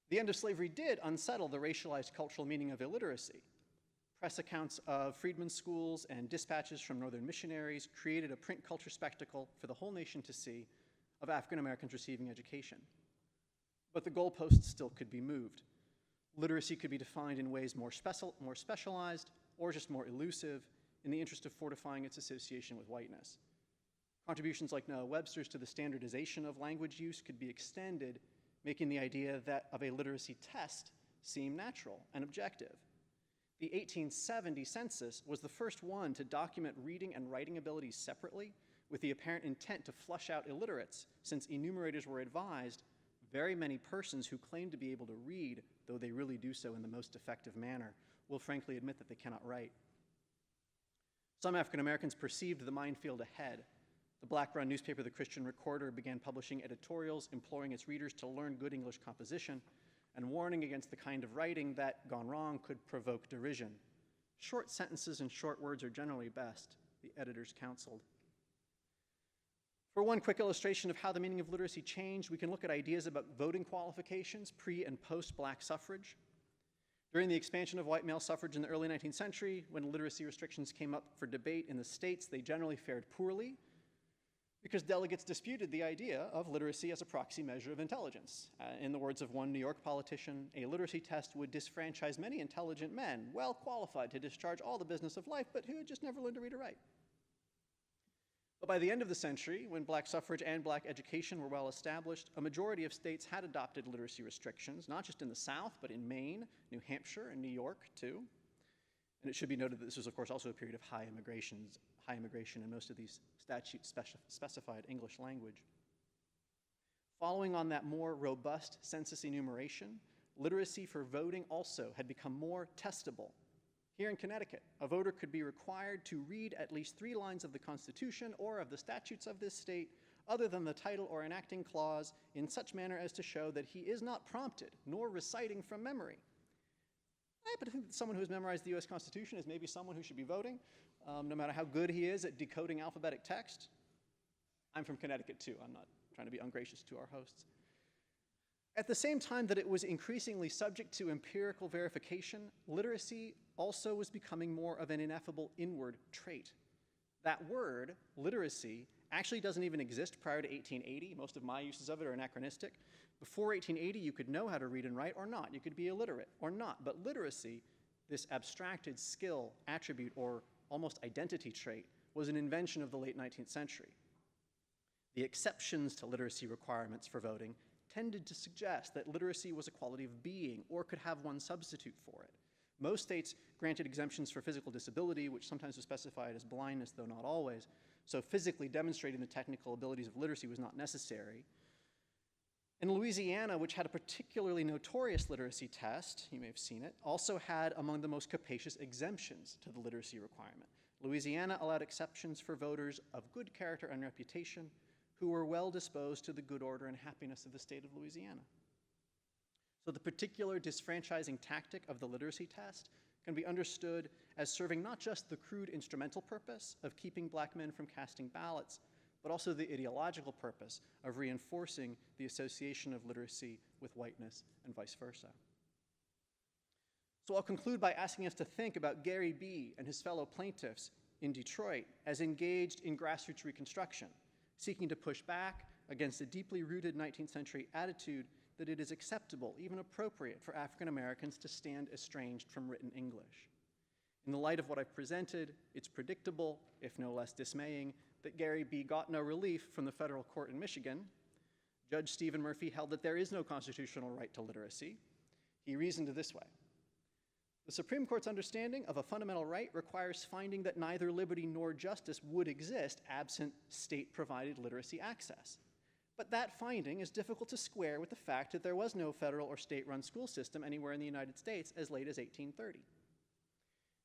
The end of slavery did unsettle the racialized cultural meaning of illiteracy. Press accounts of freedmen's schools and dispatches from Northern missionaries created a print culture spectacle for the whole nation to see of African Americans receiving education. But the goalposts still could be moved. Literacy could be defined in ways more specialized or just more elusive in the interest of fortifying its association with whiteness. Contributions like Noah Webster's to the standardization of language use could be extended, making the idea of a literacy test seem natural and objective. The 1870 census was the first one to document reading and writing abilities separately, with the apparent intent to flush out illiterates, since enumerators were advised very many persons who claim to be able to read, though they really do so in the most effective manner, will frankly admit that they cannot write. Some African Americans perceived the minefield ahead. The black-run newspaper, The Christian Recorder, began publishing editorials imploring its readers to learn good English composition and warning against the kind of writing that, gone wrong, could provoke derision. Short sentences and short words are generally best, the editors counseled. For one quick illustration of how the meaning of literacy changed, we can look at ideas about voting qualifications pre- and post-black suffrage. During the expansion of white male suffrage in the early 19th century, when literacy restrictions came up for debate in the states, they generally fared poorly because delegates disputed the idea of literacy as a proxy measure of intelligence. In the words of one New York politician, a literacy test would disfranchise many intelligent men, well qualified to discharge all the business of life, but who had just never learned to read or write. But by the end of the century, when black suffrage and black education were well established, a majority of states had adopted literacy restrictions, not just in the South, but in Maine, New Hampshire, and New York, too. And it should be noted that this was, of course, also a period of high immigration, and most of these statutes specified English language. Following on that more robust census enumeration, literacy for voting also had become more testable. Here in Connecticut, a voter could be required to read at least 3 lines of the Constitution or of the statutes of this state, other than the title or enacting clause, in such manner as to show that he is not prompted, nor reciting from memory. I happen to think that someone who has memorized the US Constitution is maybe someone who should be voting, no matter how good he is at decoding alphabetic text. I'm from Connecticut too, I'm not trying to be ungracious to our hosts. At the same time that it was increasingly subject to empirical verification, literacy also was becoming more of an ineffable inward trait. That word, literacy, actually doesn't even exist prior to 1880. Most of my uses of it are anachronistic. Before 1880, you could know how to read and write or not. You could be illiterate or not. But literacy, this abstracted skill, attribute, or almost identity trait, was an invention of the late 19th century. The exceptions to literacy requirements for voting tended to suggest that literacy was a quality of being or could have one substitute for it. Most states granted exemptions for physical disability, which sometimes was specified as blindness, though not always, so physically demonstrating the technical abilities of literacy was not necessary. And Louisiana, which had a particularly notorious literacy test, you may have seen it, also had among the most capacious exemptions to the literacy requirement. Louisiana allowed exceptions for voters of good character and reputation who were well disposed to the good order and happiness of the state of Louisiana. So the particular disfranchising tactic of the literacy test can be understood as serving not just the crude instrumental purpose of keeping black men from casting ballots, but also the ideological purpose of reinforcing the association of literacy with whiteness and vice versa. So I'll conclude by asking us to think about Gary B. and his fellow plaintiffs in Detroit as engaged in grassroots reconstruction, seeking to push back against a deeply rooted 19th century attitude that it is acceptable, even appropriate, for African Americans to stand estranged from written English. In the light of what I've presented, it's predictable, if no less dismaying, that Gary B. got no relief from the federal court in Michigan. Judge Stephen Murphy held that there is no constitutional right to literacy. He reasoned this way: the Supreme Court's understanding of a fundamental right requires finding that neither liberty nor justice would exist absent state-provided literacy access. But that finding is difficult to square with the fact that there was no federal or state-run school system anywhere in the United States as late as 1830.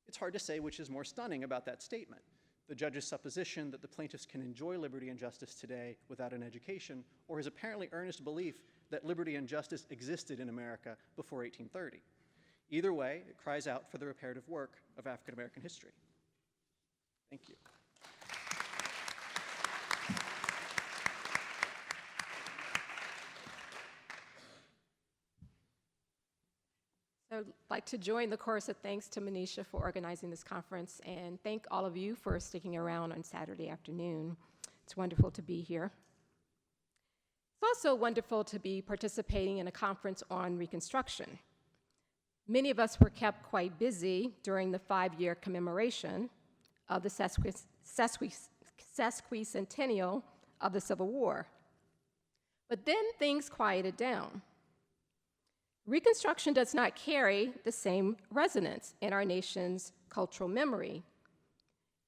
It's hard to say which is more stunning about that statement: the judge's supposition that the plaintiffs can enjoy liberty and justice today without an education, or his apparently earnest belief that liberty and justice existed in America before 1830. Either way, it cries out for the reparative work of African American history. Thank you. So I'd like to join the chorus of thanks to Manisha for organizing this conference, and thank all of you for sticking around on Saturday afternoon. It's wonderful to be here. It's also wonderful to be participating in a conference on Reconstruction. Many of us were kept quite busy during the 5-year commemoration of the sesquicentennial of the Civil War. But then things quieted down. Reconstruction does not carry the same resonance in our nation's cultural memory,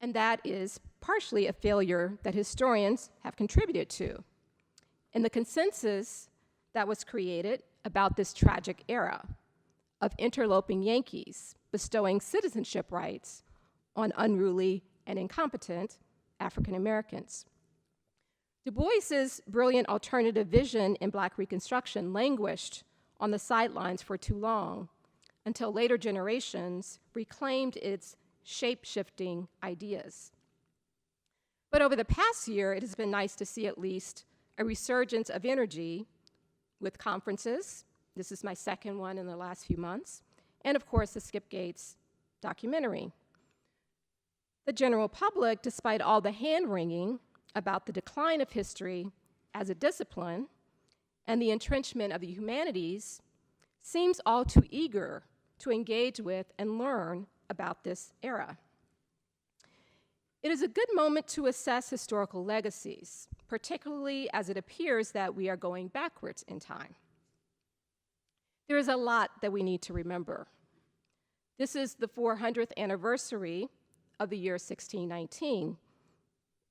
and that is partially a failure that historians have contributed to. In the consensus that was created about this tragic era of interloping Yankees bestowing citizenship rights on unruly and incompetent African Americans. Du Bois's brilliant alternative vision in Black Reconstruction languished on the sidelines for too long, until later generations reclaimed its shape-shifting ideas. But over the past year, it has been nice to see at least a resurgence of energy with conferences. This is my second one in the last few months, and of course, the Skip Gates documentary. The general public, despite all the hand-wringing about the decline of history as a discipline and the entrenchment of the humanities, seems all too eager to engage with and learn about this era. It is a good moment to assess historical legacies, particularly as it appears that we are going backwards in time. There is a lot that we need to remember. This is the 400th anniversary of the year 1619,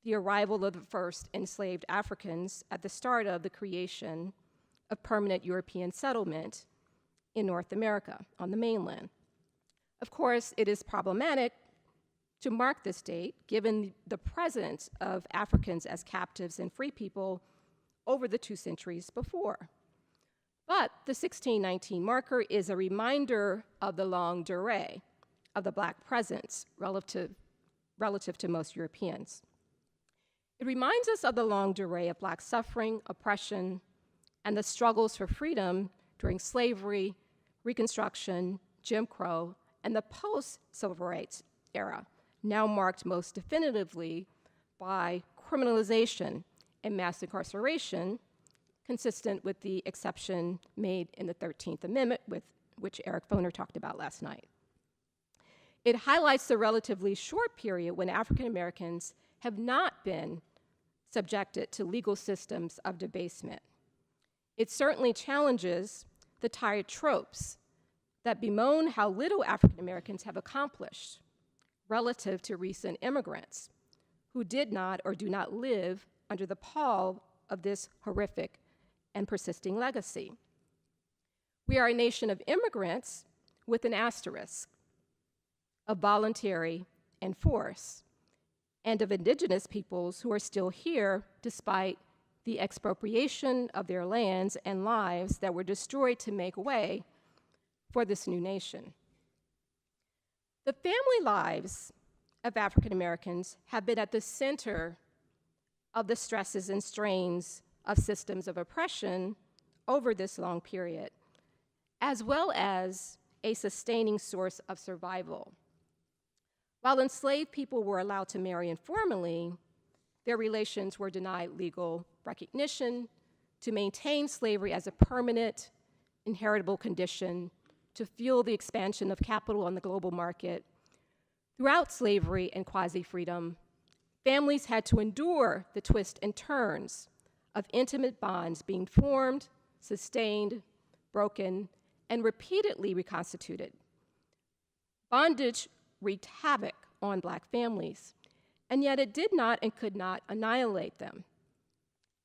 the arrival of the first enslaved Africans at the start of the creation of permanent European settlement in North America on the mainland. Of course, it is problematic to mark this date given the presence of Africans as captives and free people over the 2 centuries before. But the 1619 marker is a reminder of the longue durée of the Black presence relative to most Europeans. It reminds us of the longue durée of Black suffering, oppression, and the struggles for freedom during slavery, Reconstruction, Jim Crow, and the post-civil rights era, now marked most definitively by criminalization and mass incarceration, consistent with the exception made in the 13th Amendment, with which Eric Foner talked about last night. It highlights the relatively short period when African Americans have not been subjected to legal systems of debasement. It certainly challenges the tired tropes that bemoan how little African Americans have accomplished relative to recent immigrants who did not or do not live under the pall of this horrific and persisting legacy. We are a nation of immigrants with an asterisk, of voluntary and forced, and of indigenous peoples who are still here despite the expropriation of their lands and lives that were destroyed to make way for this new nation. The family lives of African Americans have been at the center of the stresses and strains of systems of oppression over this long period, as well as a sustaining source of survival. While enslaved people were allowed to marry informally, their relations were denied legal recognition to maintain slavery as a permanent, inheritable condition to fuel the expansion of capital on the global market. Throughout slavery and quasi-freedom, families had to endure the twists and turns of intimate bonds being formed, sustained, broken, and repeatedly reconstituted. Bondage wreaked havoc on Black families, and yet it did not and could not annihilate them.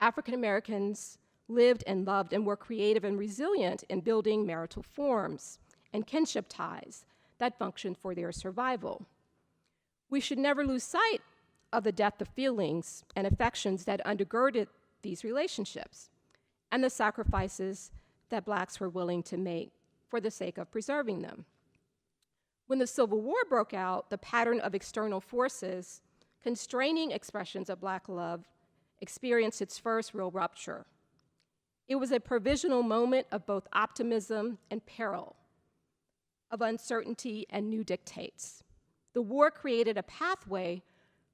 African Americans lived and loved and were creative and resilient in building marital forms and kinship ties that functioned for their survival. We should never lose sight of the depth of feelings and affections that undergirded these relationships and the sacrifices that Blacks were willing to make for the sake of preserving them. When the Civil War broke out, the pattern of external forces constraining expressions of Black love experienced its first real rupture. It was a provisional moment of both optimism and peril, of uncertainty and new dictates. The war created a pathway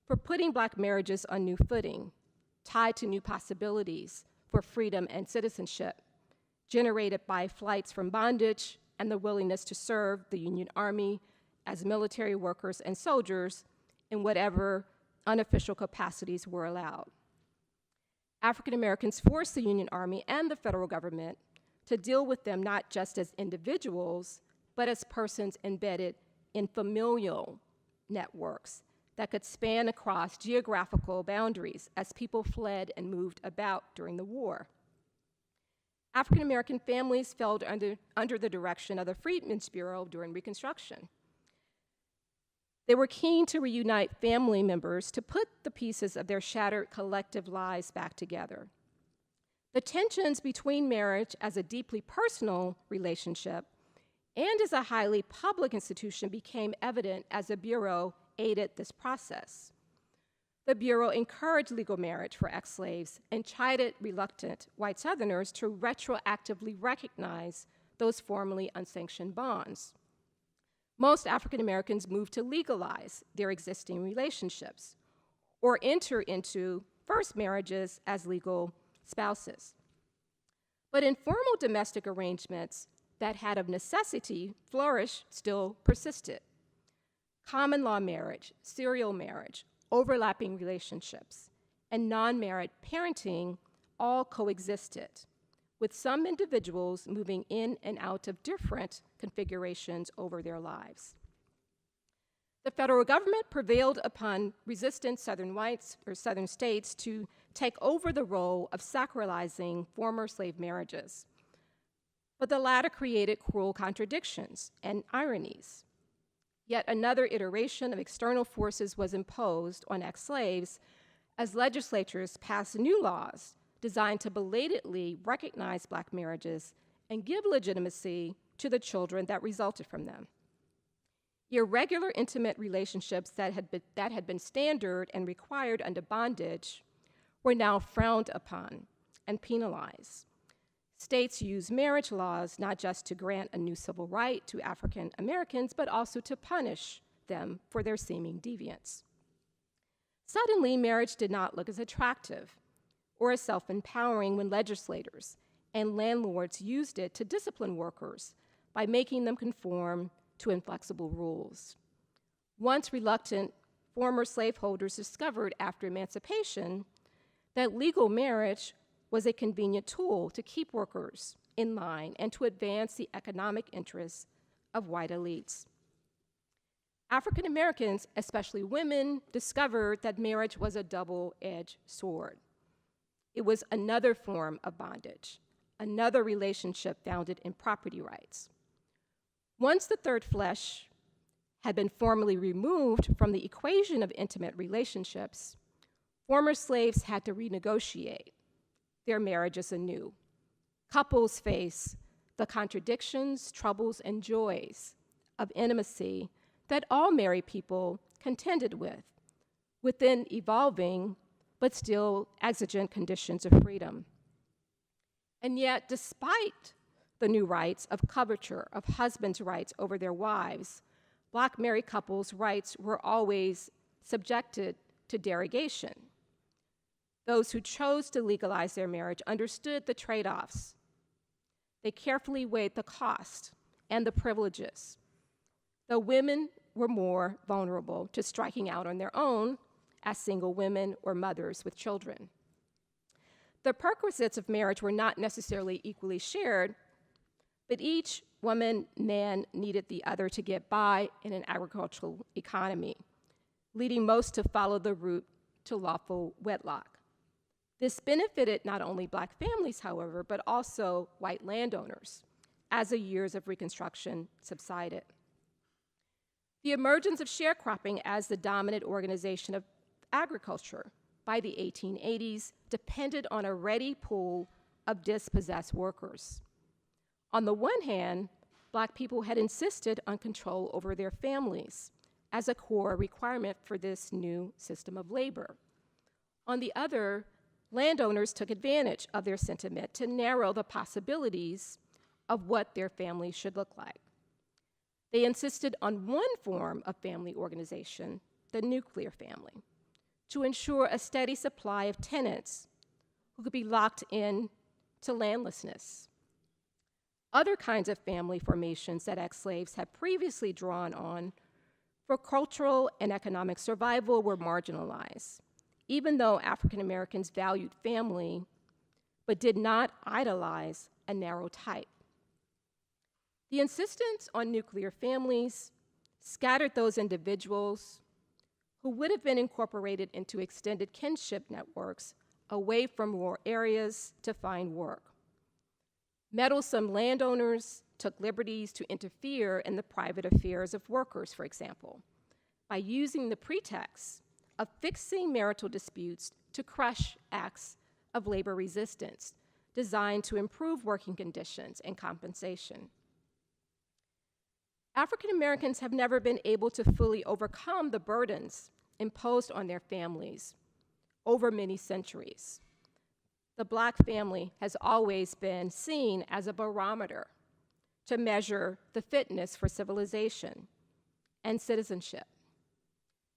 for putting Black marriages on new footing, tied to new possibilities for freedom and citizenship, generated by flights from bondage and the willingness to serve the Union Army as military workers and soldiers in whatever unofficial capacities were allowed. African Americans forced the Union Army and the federal government to deal with them not just as individuals, but as persons embedded in familial networks that could span across geographical boundaries as people fled and moved about during the war. African American families fell under the direction of the Freedmen's Bureau during Reconstruction. They were keen to reunite family members to put the pieces of their shattered collective lives back together. The tensions between marriage as a deeply personal relationship and as a highly public institution became evident as the Bureau aided this process. The Bureau encouraged legal marriage for ex-slaves and chided reluctant white Southerners to retroactively recognize those formerly unsanctioned bonds. Most African Americans moved to legalize their existing relationships or enter into first marriages as legal spouses. But informal domestic arrangements that had of necessity flourished still persisted. Common law marriage, serial marriage, overlapping relationships, and non-married parenting all coexisted, with some individuals moving in and out of different configurations over their lives. The federal government prevailed upon resistant Southern whites or Southern states to take over the role of sacralizing former slave marriages. But the latter created cruel contradictions and ironies. Yet another iteration of external forces was imposed on ex-slaves as legislatures passed new laws designed to belatedly recognize Black marriages and give legitimacy to the children that resulted from them. Irregular intimate relationships that had been standard and required under bondage were now frowned upon and penalized. States use marriage laws not just to grant a new civil right to African Americans, but also to punish them for their seeming deviance. Suddenly, marriage did not look as attractive or as self-empowering when legislators and landlords used it to discipline workers by making them conform to inflexible rules. Once reluctant former slaveholders discovered after emancipation that legal marriage was a convenient tool to keep workers in line and to advance the economic interests of white elites. African Americans, especially women, discovered that marriage was a double-edged sword. It was another form of bondage, another relationship founded in property rights. Once the third flesh had been formally removed from the equation of intimate relationships, former slaves had to renegotiate their marriages anew. Couples face the contradictions, troubles, and joys of intimacy that all married people contended with, within evolving but still exigent conditions of freedom. And yet, despite the new rights of coverture, of husbands' rights over their wives, Black married couples' rights were always subjected to derogation. Those who chose to legalize their marriage understood the trade-offs. They carefully weighed the cost and the privileges. Though women were more vulnerable to striking out on their own as single women or mothers with children. The perquisites of marriage were not necessarily equally shared, but each man needed the other to get by in an agricultural economy, leading most to follow the route to lawful wedlock. This benefited not only Black families, however, but also white landowners as the years of Reconstruction subsided. The emergence of sharecropping as the dominant organization of agriculture by the 1880s depended on a ready pool of dispossessed workers. On the one hand, Black people had insisted on control over their families as a core requirement for this new system of labor. On the other, landowners took advantage of their sentiment to narrow the possibilities of what their families should look like. They insisted on one form of family organization, the nuclear family, to ensure a steady supply of tenants who could be locked in to landlessness. Other kinds of family formations that ex-slaves had previously drawn on for cultural and economic survival were marginalized, even though African Americans valued family, but did not idolize a narrow type. The insistence on nuclear families scattered those individuals who would have been incorporated into extended kinship networks away from rural areas to find work. Meddlesome landowners took liberties to interfere in the private affairs of workers, for example, by using the pretext of fixing marital disputes to crush acts of labor resistance designed to improve working conditions and compensation. African Americans have never been able to fully overcome the burdens imposed on their families over many centuries. The Black family has always been seen as a barometer to measure the fitness for civilization and citizenship.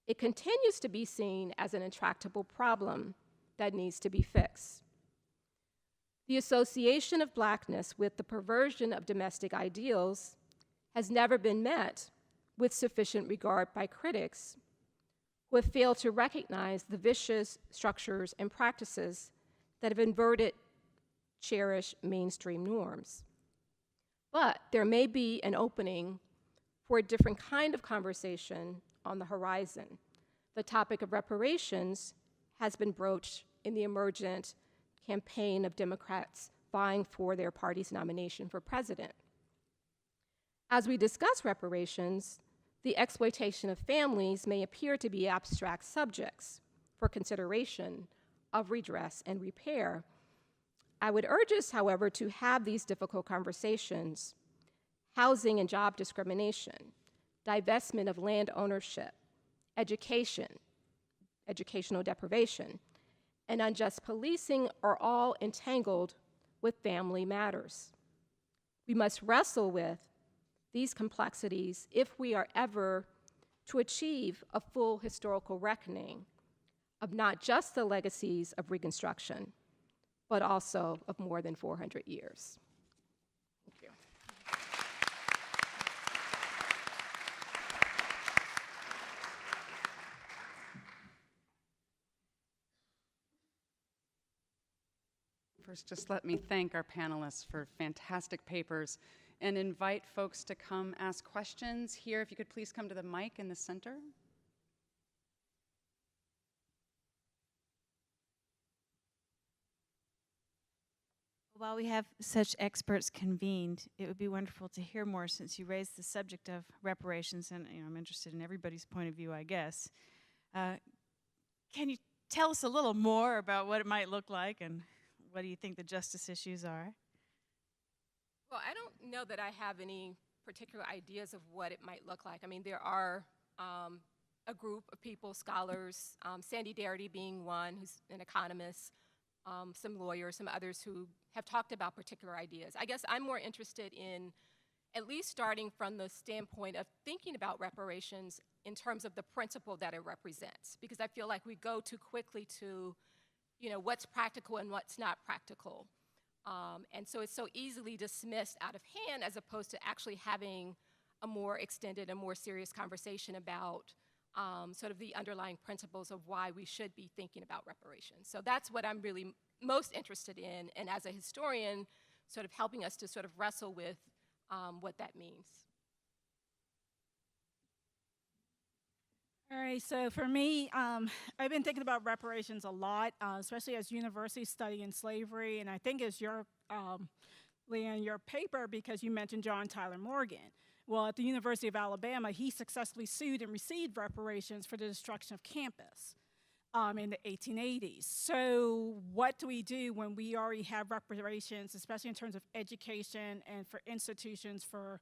It continues to be seen as an intractable problem that needs to be fixed. The association of Blackness with the perversion of domestic ideals has never been met with sufficient regard by critics who have failed to recognize the vicious structures and practices that have inverted cherished mainstream norms. But there may be an opening for a different kind of conversation on the horizon. The topic of reparations has been broached in the emergent campaign of Democrats vying for their party's nomination for president. As we discuss reparations, the exploitation of families may appear to be abstract subjects for consideration of redress and repair. I would urge us, however, to have these difficult conversations: housing and job discrimination, divestment of land ownership, education, educational deprivation, and unjust policing are all entangled with family matters. We must wrestle with these complexities if we are ever to achieve a full historical reckoning of not just the legacies of Reconstruction, but also of more than 400 years. Thank you. First, just let me thank our panelists for fantastic papers and invite folks to come ask questions here. If you could please come to the mic in the center. While we have such experts convened, it would be wonderful to hear more since you raised the subject of reparations, and I'm interested in everybody's point of view, I guess. Can you tell us a little more about what it might look like, and what do you think the justice issues are? Well, I don't know that I have any particular ideas of what it might look like. I mean, there are a group of people, scholars, Sandy Darity being one, who's an economist, some lawyers, some others who have talked about particular ideas. I guess I'm more interested in at least starting from the standpoint of thinking about reparations in terms of the principle that it represents, because I feel like we go too quickly to, what's practical and what's not practical. And so it's so easily dismissed out of hand as opposed to actually having a more extended and more serious conversation about sort of the underlying principles of why we should be thinking about reparations. So that's what I'm really most interested in, and as a historian, sort of helping us to sort of wrestle with what that means. All right, so for me, I've been thinking about reparations a lot, especially as universities studying slavery, and I think it's your, Leanne, your paper, because you mentioned John Tyler Morgan. Well, at the University of Alabama, he successfully sued and received reparations for the destruction of campus in the 1880s. So what do we do when we already have reparations, especially in terms of education and for institutions for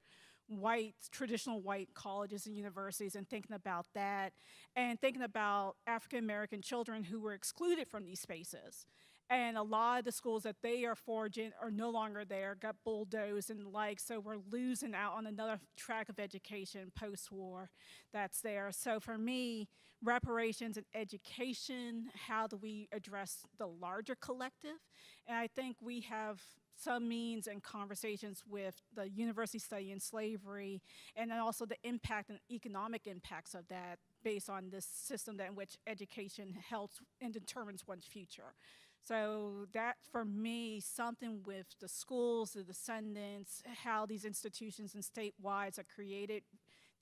traditional white colleges and universities, and thinking about that, and thinking about African-American children who were excluded from these spaces. And a lot of the schools that they are forging are no longer there, got bulldozed and the like, so we're losing out on another track of education post-war that's there. So for me, reparations and education, how do we address the larger collective? And I think we have some means and conversations with the university studying slavery, and then also the impact and economic impacts of that based on this system in which education helps and determines one's future. So that, for me, something with the schools, the descendants, how these institutions and statewide are created.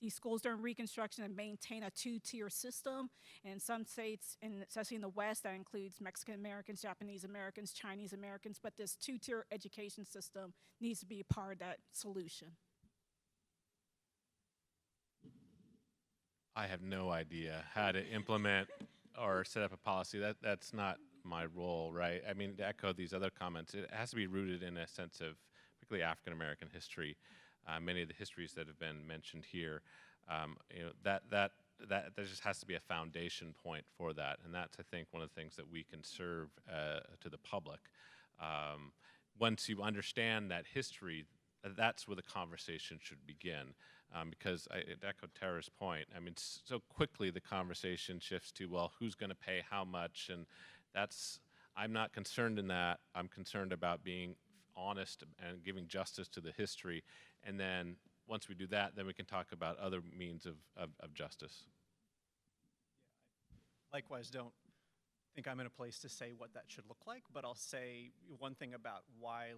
These schools during Reconstruction and maintain a two-tier system. And in some states, and especially in the West, that includes Mexican Americans, Japanese Americans, Chinese Americans, but this two-tier education system needs to be a part of that solution. I have no idea how to implement or set up a policy. That's not my role, right? I mean, to echo these other comments, it has to be rooted in a sense of particularly African American history. Many of the histories that have been mentioned here, that just has to be a foundation point for that, and that's, I think, one of the things that we can serve to the public. Once you understand that history, that's where the conversation should begin. Because I echo Tara's point. I mean, so quickly the conversation shifts to, well, who's going to pay how much, and I'm not concerned in that. I'm concerned about being honest and giving justice to the history, and then once we do that, then we can talk about other means of justice. Likewise, don't think I'm in a place to say what that should look like, but I'll say one thing about why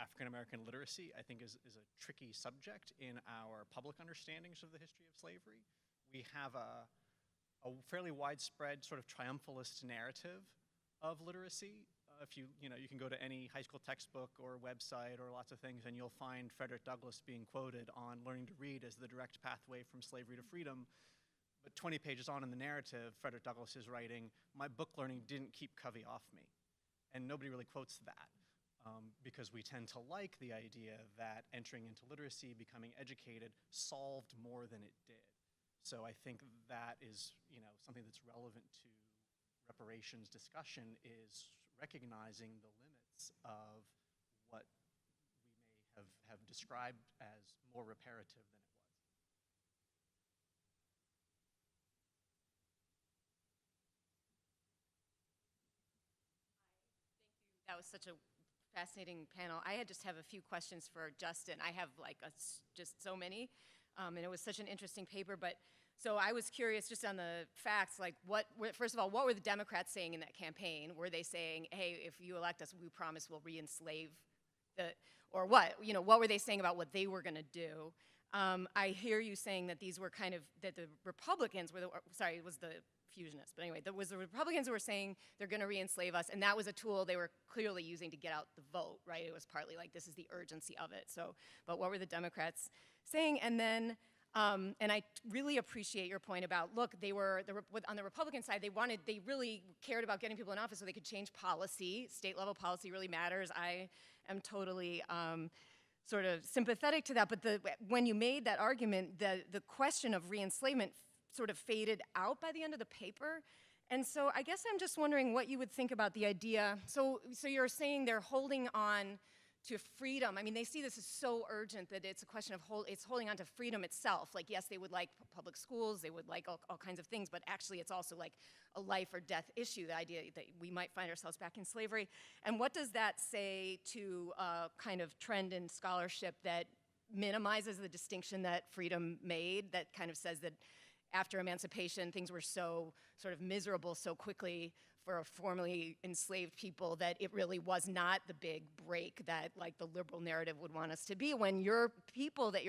African-American literacy, I think, is a tricky subject in our public understandings of the history of slavery. We have a fairly widespread sort of triumphalist narrative of literacy. If you can go to any high school textbook or website or lots of things, and you'll find Frederick Douglass being quoted on learning to read as the direct pathway from slavery to freedom. But 20 pages on in the narrative, Frederick Douglass is writing, "My book learning didn't keep Covey off me." And nobody really quotes that. Because we tend to like the idea that entering into literacy, becoming educated, solved more than it did. So I think that is, something that's relevant to reparations discussion, is recognizing the limits of what we may have described as more reparative than it was. That was such a fascinating panel. I just have a few questions for Justin. I have like just so many, and it was such an interesting paper. But so I was curious just on the facts, like first of all, what were the Democrats saying in that campaign? Were they saying, hey, if you elect us, we promise we'll re-enslave or what? You know, what were they saying about what they were going to do? I hear you saying that these were that the Republicans were sorry, it was the fusionists, but anyway, the Republicans who were saying they're going to re-enslave us, and that was a tool they were clearly using to get out the vote, right? It was partly like, this is the urgency of it. So, but what were the Democrats saying? And then, and I really appreciate your point about, look, on the Republican side, they really cared about getting people in office so they could change policy. State level policy really matters. I am totally sort of sympathetic to that, but when you made that argument, the question of re-enslavement sort of faded out by the end of the paper. And so I guess I'm just wondering what you would think about the idea. So you're saying they're holding on to freedom. I mean, they see this as so urgent that it's a question of holding on to freedom itself. Like, yes, they would like public schools, they would like all kinds of things, but actually it's also like a life or death issue, the idea that we might find ourselves back in slavery. And what does that say to a kind of trend in scholarship that minimizes the distinction that freedom made, that kind of says that after emancipation, things were so sort of miserable so quickly for formerly enslaved people that it really was not the big break that like the liberal narrative would want us to be, when your people that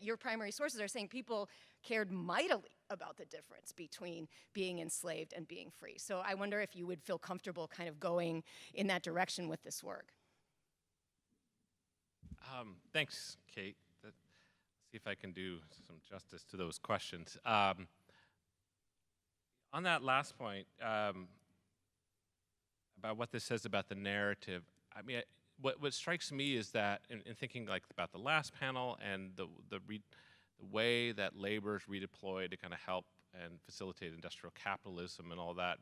your primary sources are saying people cared mightily about the difference between being enslaved and being free. So I wonder if you would feel comfortable kind of going in that direction with this work. Thanks, Kate. See if I can do some justice to those questions. On that last point, about what this says about the narrative, I mean, what strikes me is that in thinking like about the last panel and the way that labor is redeployed to kind of help and facilitate industrial capitalism and all that,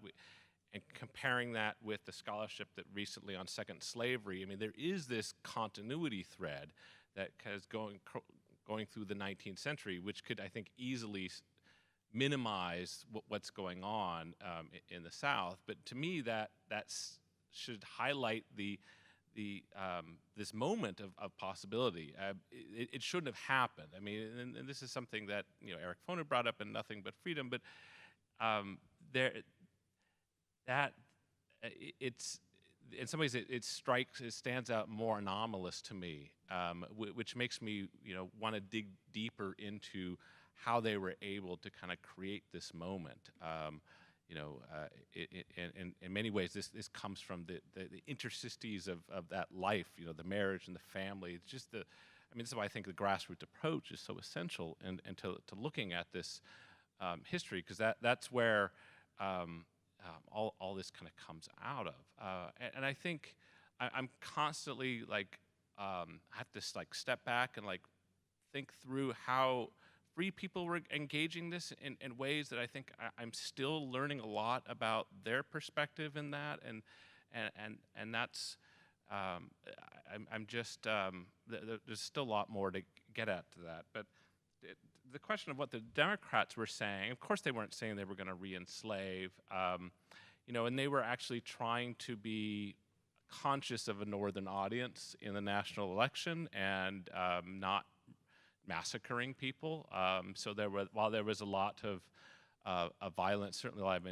and comparing that with the scholarship that recently on second slavery, I mean, there is this continuity thread that is going through the 19th century, which could, I think, easily minimize what's going on in the South. But to me, that should highlight this moment of possibility. It shouldn't have happened. I mean, and this is something that Eric Foner brought up in Nothing But Freedom. But it's in some ways it stands out more anomalous to me, which makes me want to dig deeper into how they were able to kind of create this moment. In many ways, this comes from the interstices of that life, the marriage and the family. It's just this is why I think the grassroots approach is so essential and to looking at this history, because that's where all this kind of comes out of. And I think I'm constantly I have to step back and think through how free people were engaging this in ways that I think I'm still learning a lot about their perspective in that, and that's I'm just there's still a lot more to get at to that. But the question of what the Democrats were saying, of course they weren't saying they were going to re-enslave, and they were actually trying to be conscious of a northern audience in the national election and not massacring people. So while there was a lot of violence, certainly a lot of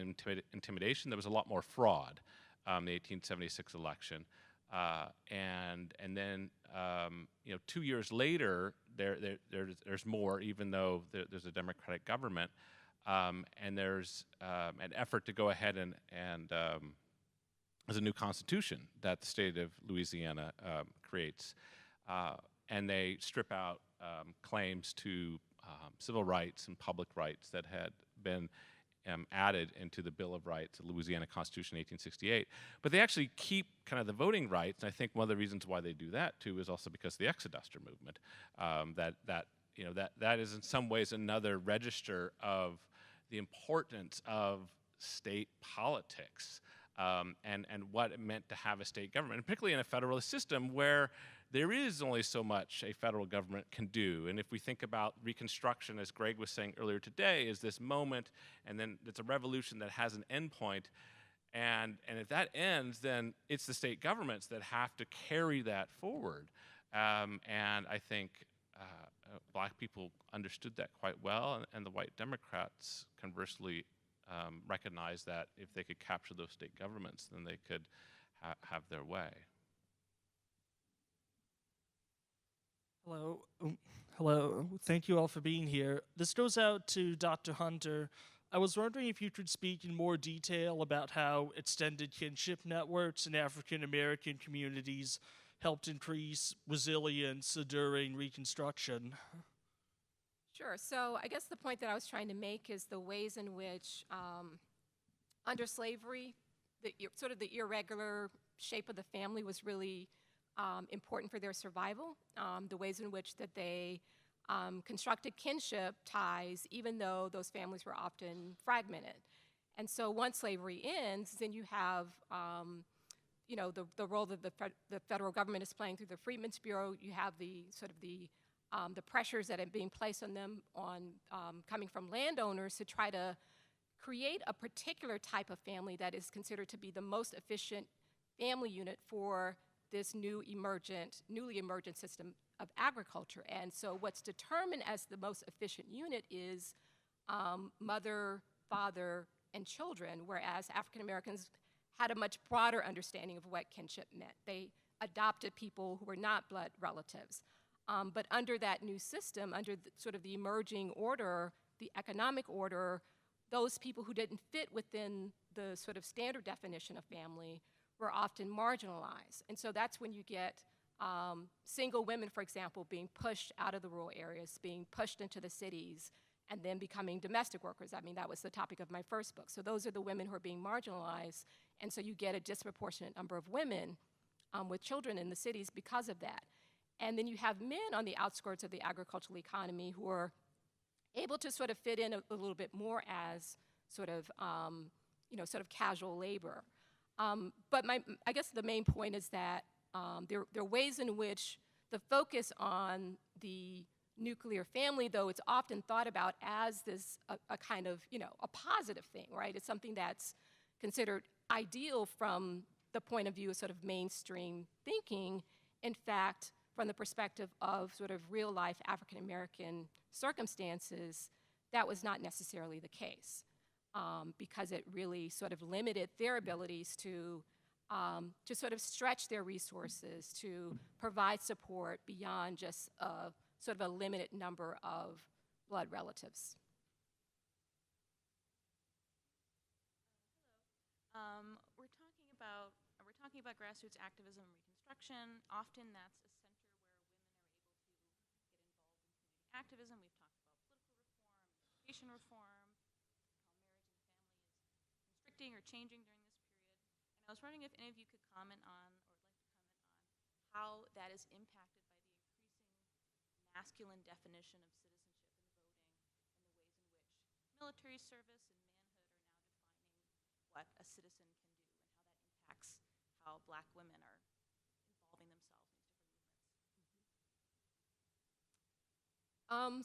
intimidation, there was a lot more fraud in the 1876 election. And then 2 years later, there's more, even though there's a Democratic government, and there's an effort to go ahead and there's a new constitution that the state of Louisiana creates, and they strip out claims to civil rights and public rights that had been added into the Bill of Rights, the Louisiana Constitution, 1868. But they actually keep kind of the voting rights. And I think one of the reasons why they do that too is also because of the Exoduster movement. That is in some ways another register of the importance of state politics and what it meant to have a state government, and particularly in a federalist system where there is only so much a federal government can do. And if we think about Reconstruction, as Greg was saying earlier today, is this moment, and then it's a revolution that has an endpoint. And if that ends, then it's the state governments that have to carry that forward. And I think black people understood that quite well, and the white Democrats conversely recognized that if they could capture those state governments, then they could have their way. Hello. Hello. Thank you all for being here. This goes out to Dr. Hunter. I was wondering if you could speak in more detail about how extended kinship networks in African American communities helped increase resilience during Reconstruction. Sure. So I guess the point that I was trying to make is the ways in which, under slavery, sort of the irregular shape of the family was really important for their survival. The ways in which that they constructed kinship ties, even though those families were often fragmented. And so once slavery ends, then you have the role that the federal government is playing through the Freedmen's Bureau. You have the pressures that are being placed on them coming from landowners to try to create a particular type of family that is considered to be the most efficient family unit for this newly emergent system of agriculture. And so what's determined as the most efficient unit is mother, father, and children, whereas African Americans had a much broader understanding of what kinship meant. They adopted people who were not blood relatives. But under that new system, under sort of the emerging order, the economic order, those people who didn't fit within the sort of standard definition of family were often marginalized. And so that's when you get single women, for example, being pushed out of the rural areas, being pushed into the cities, and then becoming domestic workers. I mean, that was the topic of my first book. So those are the women who are being marginalized, and so you get a disproportionate number of women with children in the cities because of that. And then you have men on the outskirts of the agricultural economy who are able to sort of fit in a little bit more as sort of casual labor. But I guess the main point is that there are ways in which the focus on the nuclear family, though it's often thought about as this a kind of, a positive thing, right? It's something that's considered ideal from the point of view of sort of mainstream thinking. In fact, from the perspective of sort of real life African American circumstances, that was not necessarily the case, because it really sort of limited their abilities to sort of stretch their resources, to provide support beyond just sort of a limited number of blood relatives. We're talking about grassroots activism and reconstruction. Often that's a center where women are able to get involved in community activism. We've talked about political reform, education reform, how marriage and family is constricting or changing during this period. And I was wondering if any of you could comment on, or like to comment on, how that is impacted by the increasing masculine definition of citizenship and voting, and the ways in which military service and manhood are now defining what a citizen can do, and how that impacts how Black women are involving themselves in these different movements.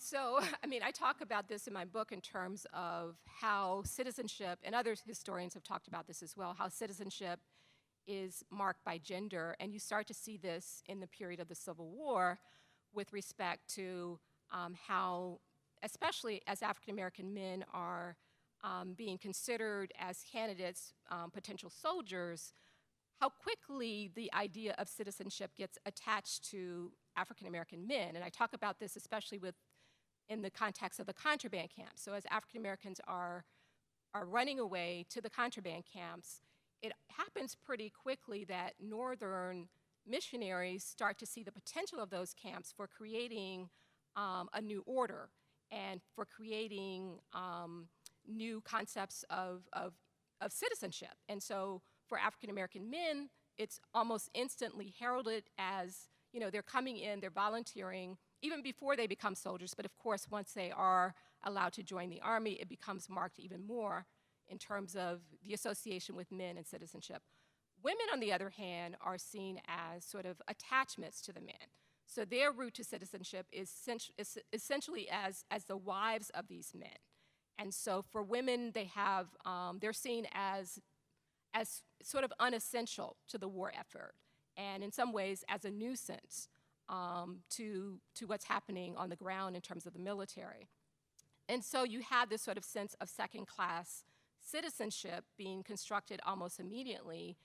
So, I mean, I talk about this in my book in terms of how citizenship, and other historians have talked about this as well, how citizenship is marked by gender. And you start to see this in the period of the Civil War with respect to how, especially as African American men are being considered as candidates, potential soldiers, how quickly the idea of citizenship gets attached to African American men. And I talk about this especially in the context of the contraband camps. So as African Americans are running away to the contraband camps, it happens pretty quickly that Northern missionaries start to see the potential of those camps for creating a new order and for creating new concepts of citizenship. And so for African American men, it's almost instantly heralded as, they're coming in, they're volunteering, even before they become soldiers. But of course, once they are allowed to join the army, it becomes marked even more in terms of the association with men and citizenship. Women, on the other hand, are seen as sort of attachments to the men. So their route to citizenship is essentially as the wives of these men. And so for women, they're seen as sort of unessential to the war effort, and in some ways as a nuisance to what's happening on the ground in terms of the military. And so you have this sort of sense of second-class citizenship being constructed almost immediately,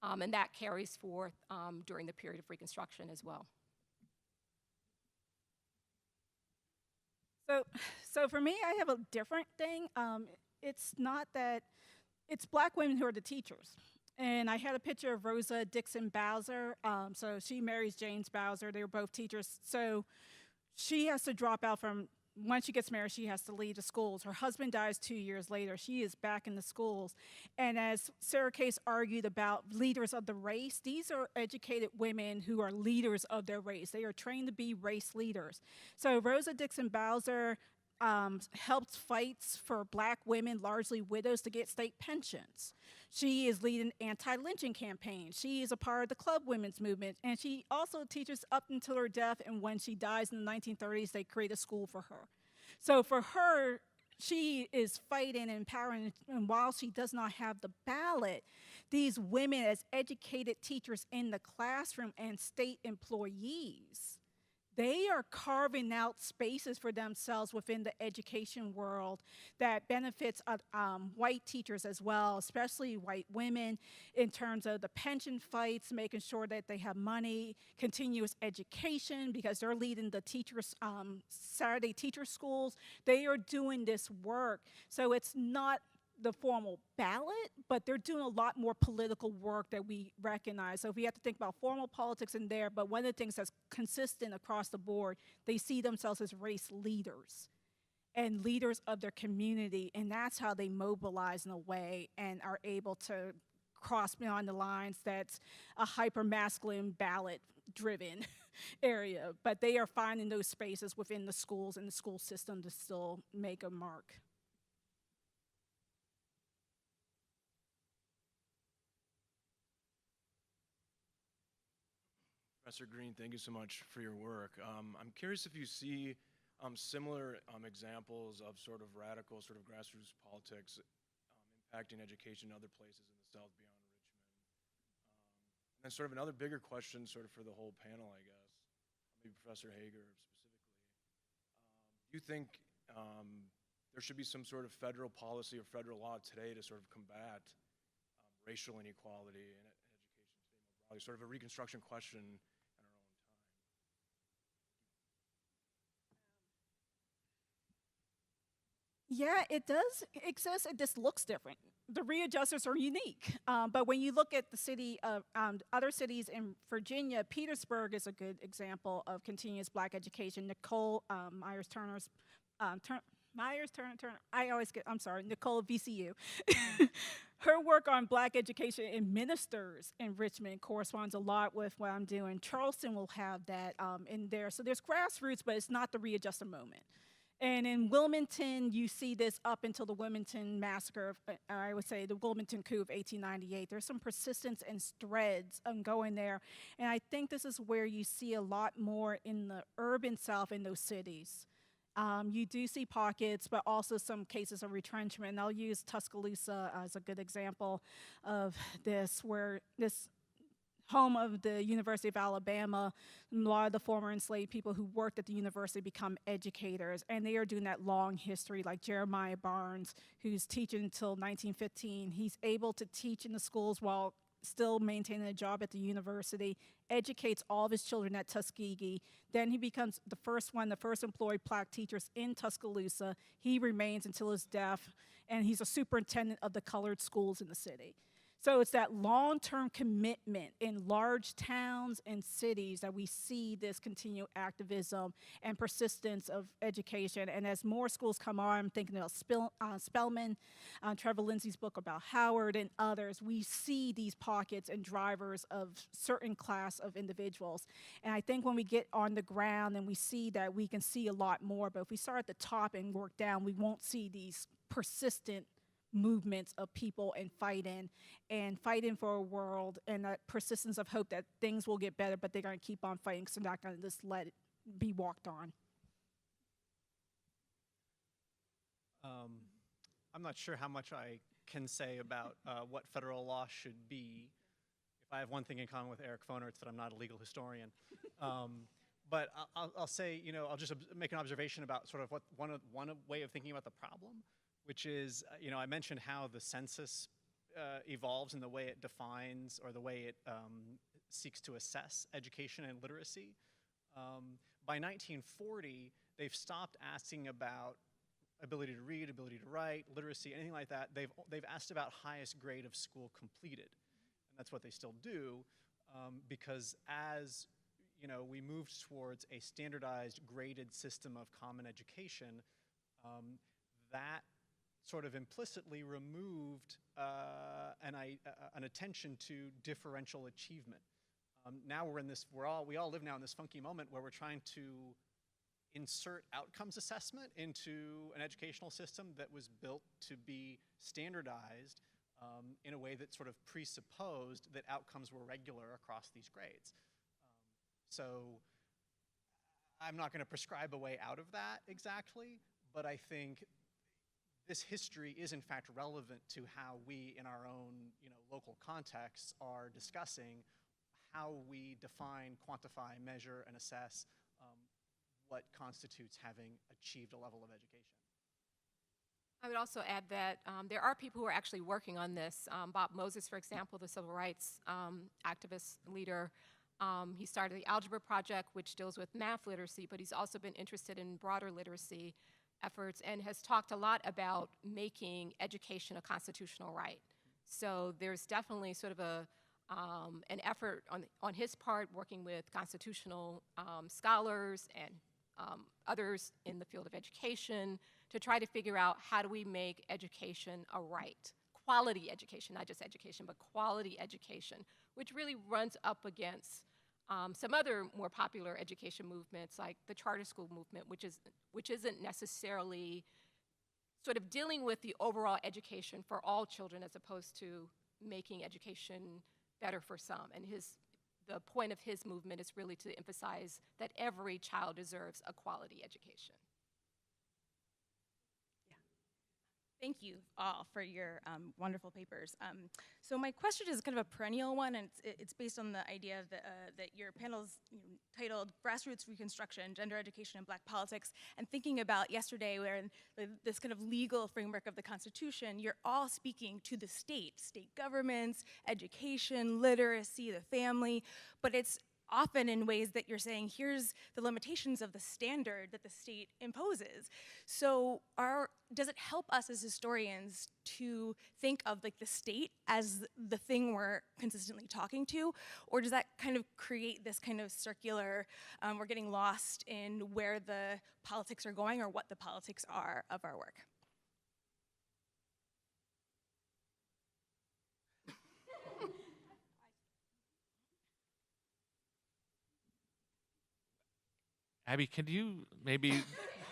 and that carries forth during the period of Reconstruction as well. So for me, I have a different thing. It's not that, it's black women who are the teachers. And I had a picture of Rosa Dixon Bowser. So she marries James Bowser. They were both teachers. So she has to drop out from, once she gets married, she has to leave the schools. Her husband dies 2 years later. She is back in the schools. And as Sarah Case argued about leaders of the race, these are educated women who are leaders of their race. They are trained to be race leaders. So Rosa Dixon Bowser helped fights for black women, largely widows, to get state pensions. She is leading anti-lynching campaigns. She is a part of the Club Women's movement, and she also teaches up until her death, and when she dies in the 1930s, they create a school for her. So for her, she is fighting and empowering, and while she does not have the ballot, these women as educated teachers in the classroom and state employees, they are carving out spaces for themselves within the education world that benefits white teachers as well, especially white women, in terms of the pension fights, making sure that they have money, continuous education, because they're leading the teachers, Saturday teacher schools. They are doing this work. So it's not the formal ballot, but they're doing a lot more political work that we recognize. So if we have to think about formal politics in there, but one of the things that's consistent across the board, they see themselves as race leaders and leaders of their community, and that's how they mobilize in a way and are able to cross beyond the lines that's a hyper-masculine ballot-driven area. But they are finding those spaces within the schools and the school system to still make a mark. Professor Green, thank you so much for your work. I'm curious if you see similar examples of sort of radical, sort of grassroots politics impacting education in other places in the South beyond Richmond. And then sort of another bigger question sort of for the whole panel, I guess, maybe Professor Hager specifically. Do you think there should be some sort of federal policy or federal law today to sort of combat racial inequality in education today more broadly? Sort of a Reconstruction question in our own time. Yeah, it does exist. It just looks different. The readjusters are unique. But when you look at the city of other cities in Virginia, Petersburg is a good example of continuous black education. Nicole Myers-Turner's, Nicole VCU. Her work on black education in ministers in Richmond corresponds a lot with what I'm doing. Charleston will have that in there. So there's grassroots, but it's not the readjuster moment. And in Wilmington, you see this up until the Wilmington massacre, I would say the Wilmington coup of 1898. There's some persistence and threads going there. And I think this is where you see a lot more in the urban South in those cities. You do see pockets, but also some cases of retrenchment. And I'll use Tuscaloosa as a good example of this, where this home of the University of Alabama, a lot of the former enslaved people who worked at the university become educators, and they are doing that long history, like Jeremiah Barnes, who's teaching until 1915. He's able to teach in the schools while still maintaining a job at the university, educates all of his children at Tuskegee. Then he becomes the first employed black teachers in Tuscaloosa. He remains until his death, and he's a superintendent of the colored schools in the city. So it's that long-term commitment in large towns and cities that we see this continued activism and persistence of education. And as more schools come on, I'm thinking about Spelman, Trevor Lindsay's book about Howard and others, we see these pockets and drivers of certain class of individuals. And I think when we get on the ground and we see that, we can see a lot more. But if we start at the top and work down, we won't see these persistent movements of people and fighting for a world and a persistence of hope that things will get better, but they're going to keep on fighting, so they're not going to just let it be walked on. I'm not sure how much I can say about what federal law should be. If I have one thing in common with Eric Foner, it's that I'm not a legal historian. But I'll say, I'll just make an observation about sort of what one way of thinking about the problem, which is, I mentioned how the census evolves in the way it defines or the way it seeks to assess education and literacy. By 1940, they've stopped asking about ability to read, ability to write, literacy, anything like that. They've asked about highest grade of school completed. And that's what they still do, because as we moved towards a standardized graded system of common education, that sort of implicitly removed an attention to differential achievement. Now we all live now in this funky moment where we're trying to insert outcomes assessment into an educational system that was built to be standardized in a way that sort of presupposed that outcomes were regular across these grades. So I'm not going to prescribe a way out of that exactly, but I think this history is in fact relevant to how we in our own local contexts are discussing how we define, quantify, measure, and assess what constitutes having achieved a level of education. I would also add that there are people who are actually working on this. Bob Moses, for example, the civil rights activist leader, he started the Algebra Project, which deals with math literacy, but he's also been interested in broader literacy efforts and has talked a lot about making education a constitutional right. So there's definitely sort of an effort on his part working with constitutional scholars and others in the field of education to try to figure out how do we make education a right. Quality education, not just education, but quality education, which really runs up against some other more popular education movements like the charter school movement, which isn't necessarily sort of dealing with the overall education for all children as opposed to making education better for some. And the point of his movement is really to emphasize that every child deserves a quality education. Thank you all for your wonderful papers. So my question is kind of a perennial one, and it's based on the idea that your panel is titled Grassroots Reconstruction, Gender Education and Black Politics, and thinking about yesterday where in this kind of legal framework of the Constitution, you're all speaking to the state governments, education, literacy, the family, but it's often in ways that you're saying, here's the limitations of the standard that the state imposes. So does it help us as historians to think of like the state as the thing we're consistently talking to? Or does that kind of create this kind of circular, we're getting lost in where the politics are going or what the politics are of our work? Abby, can you maybe,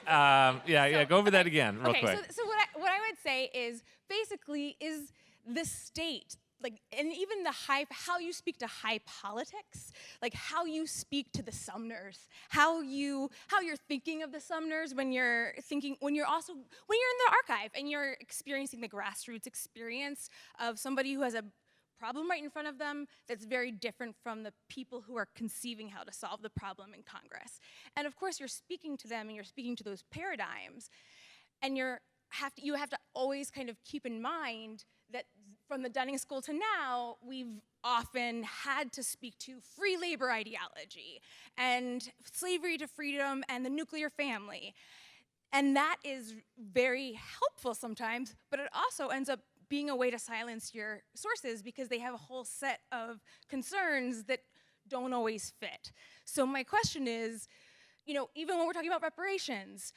go over that again real quick. So what I would say is basically is the state, like, and even how you speak to high politics, like how you speak to the Sumners, how you're thinking of the Sumners when you're in the archive and you're experiencing the grassroots experience of somebody who has a problem right in front of them that's very different from the people who are conceiving how to solve the problem in Congress. And of course, you're speaking to them and you're speaking to those paradigms, and you have to always kind of keep in mind that from the Dunning School to now, we've often had to speak to free labor ideology and slavery to freedom and the nuclear family. And that is very helpful sometimes, but it also ends up being a way to silence your sources because they have a whole set of concerns that don't always fit. So my question is, even when we're talking about reparations,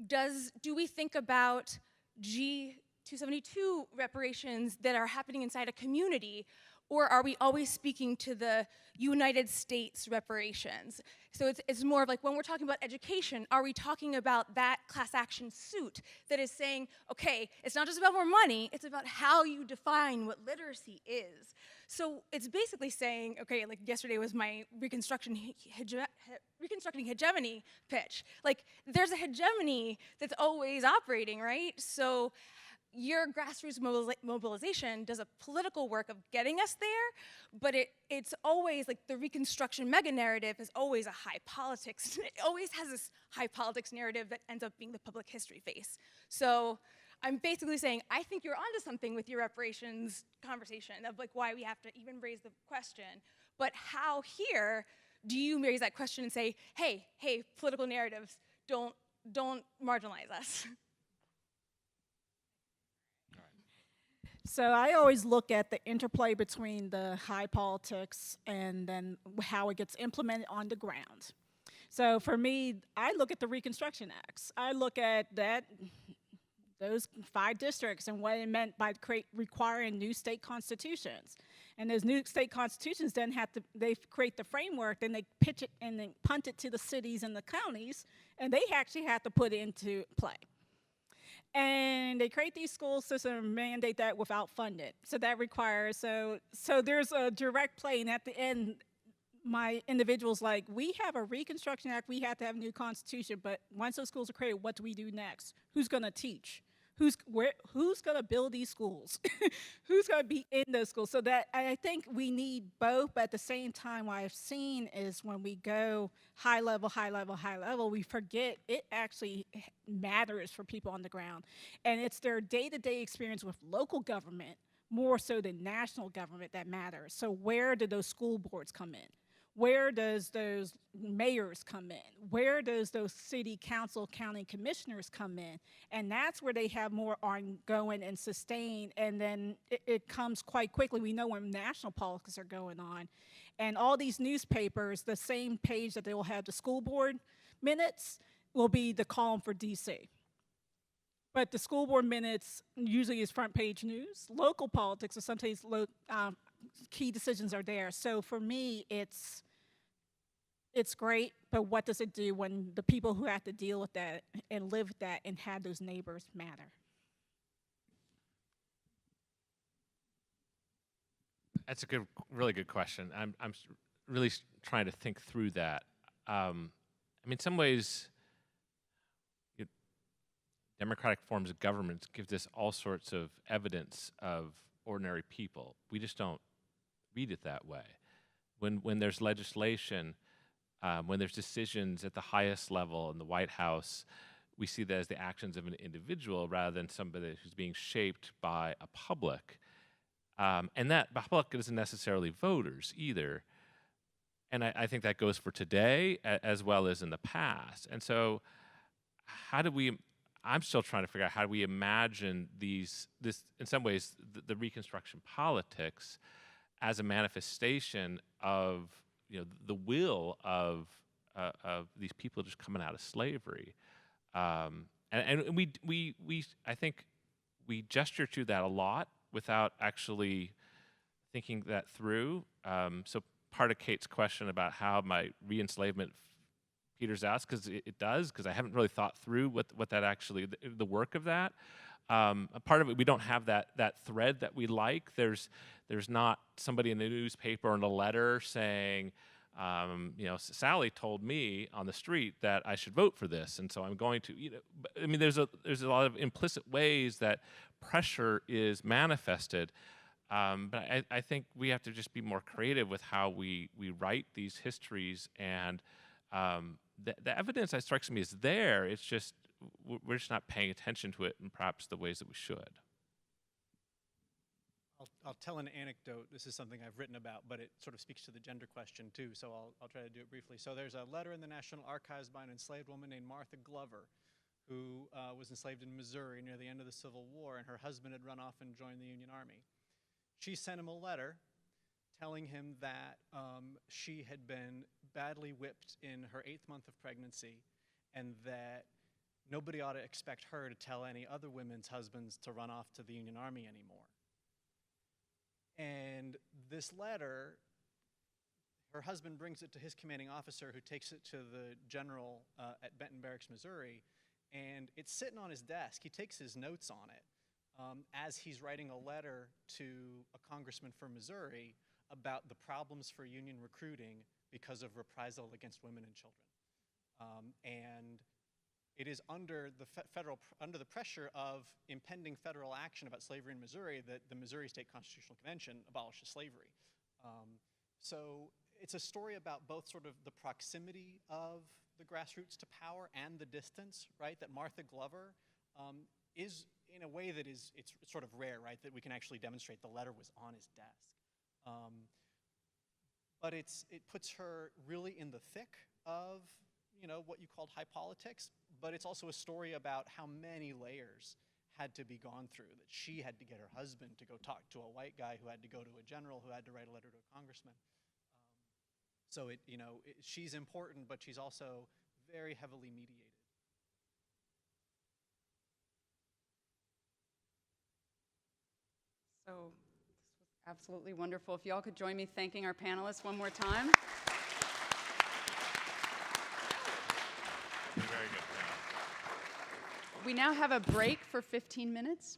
do we think about 272 reparations that are happening inside a community, or are we always speaking to the United States reparations? So it's more of like when we're talking about education, are we talking about that class action suit that is saying, okay, it's not just about more money, it's about how you define what literacy is. So it's basically saying, okay, like yesterday was my reconstructing hegemony pitch. Like there's a hegemony that's always operating, right? So your grassroots mobilization does a political work of getting us there, but it's always like the Reconstruction mega narrative is always a high politics. It always has this high politics narrative that ends up being the public history face. So I'm basically saying, I think you're onto something with your reparations conversation of like why we have to even raise the question, but how here do you raise that question and say, hey, political narratives, don't marginalize us. So I always look at the interplay between the high politics and then how it gets implemented on the ground. So for me, I look at the Reconstruction Acts. I look at those 5 districts and what it meant by requiring new state constitutions. And those new state constitutions then they create the framework, then they pitch it and then punt it to the cities and the counties, and they actually have to put it into play. And they create these school systems and mandate that without funding. So that requires, so there's a direct play, and at the end, my individual's like, we have a Reconstruction Act, we have to have a new constitution, but once those schools are created, what do we do next? Who's gonna teach? Who's gonna build these schools? Who's gonna be in those schools? So that, I think we need both, but at the same time, what I've seen is when we go high level, we forget it actually matters for people on the ground. And it's their day-to-day experience with local government, more so than national government, that matters. So where do those school boards come in? Where does those mayors come in? Where does those city council, county commissioners come in? And that's where they have more ongoing and sustained, and then it comes quite quickly. We know when national politics are going on. And all these newspapers, the same page that they will have the school board minutes will be the column for DC. But the school board minutes usually is front page news. Local politics, or sometimes key decisions are there. So for me, it's great, but what does it do when the people who have to deal with that and live with that and have those neighbors matter? That's a really good question. I'm really trying to think through that. I mean, in some ways, democratic forms of government give us all sorts of evidence of ordinary people. We just don't read it that way. When there's legislation, when there's decisions at the highest level in the White House, we see that as the actions of an individual rather than somebody who's being shaped by a public. And that public isn't necessarily voters either. And I think that goes for today as well as in the past. And so I'm still trying to figure out how do we imagine this in some ways, the Reconstruction politics as a manifestation of the will of these people just coming out of slavery, and we I think we gesture to that a lot without actually thinking that through. So part of Kate's question about how my re-enslavement peters out, because it does, because I haven't really thought through what that actually, the work of that. A part of it, we don't have that thread that we like. There's not somebody in the newspaper or in a letter saying, Sally told me on the street that I should vote for this, and so I'm going to. I mean, there's a lot of implicit ways that pressure is manifested. But I think we have to just be more creative with how we write these histories, and the evidence that strikes me is there. It's just we're just not paying attention to it in perhaps the ways that we should. I'll tell an anecdote. This is something I've written about, but it sort of speaks to the gender question too, so I'll try to do it briefly. So there's a letter in the National Archives by an enslaved woman named Martha Glover, who was enslaved in Missouri near the end of the Civil War, and her husband had run off and joined the Union Army. She sent him a letter telling him that she had been badly whipped in her 8th month of pregnancy, and that nobody ought to expect her to tell any other women's husbands to run off to the Union Army anymore. And this letter, her husband brings it to his commanding officer, who takes it to the general at Benton Barracks, Missouri, and it's sitting on his desk. He takes his notes on it as he's writing a letter to a congressman from Missouri about the problems for union recruiting because of reprisal against women and children. And it is under the pressure of impending federal action about slavery in Missouri that the Missouri State Constitutional Convention abolishes slavery. So it's a story about both sort of the proximity of the grassroots to power and the distance, right? That Martha Glover is, in a way that it's sort of rare, right? That we can actually demonstrate the letter was on his desk. But it puts her really in the thick of, you know, what you called high politics, but it's also a story about how many layers had to be gone through, that she had to get her husband to go talk to a white guy who had to go to a general who had to write a letter to a congressman. So she's important, but she's also very heavily mediated. So this was absolutely wonderful. If y'all could join me thanking our panelists one more time. Very good. We now have a break for 15 minutes.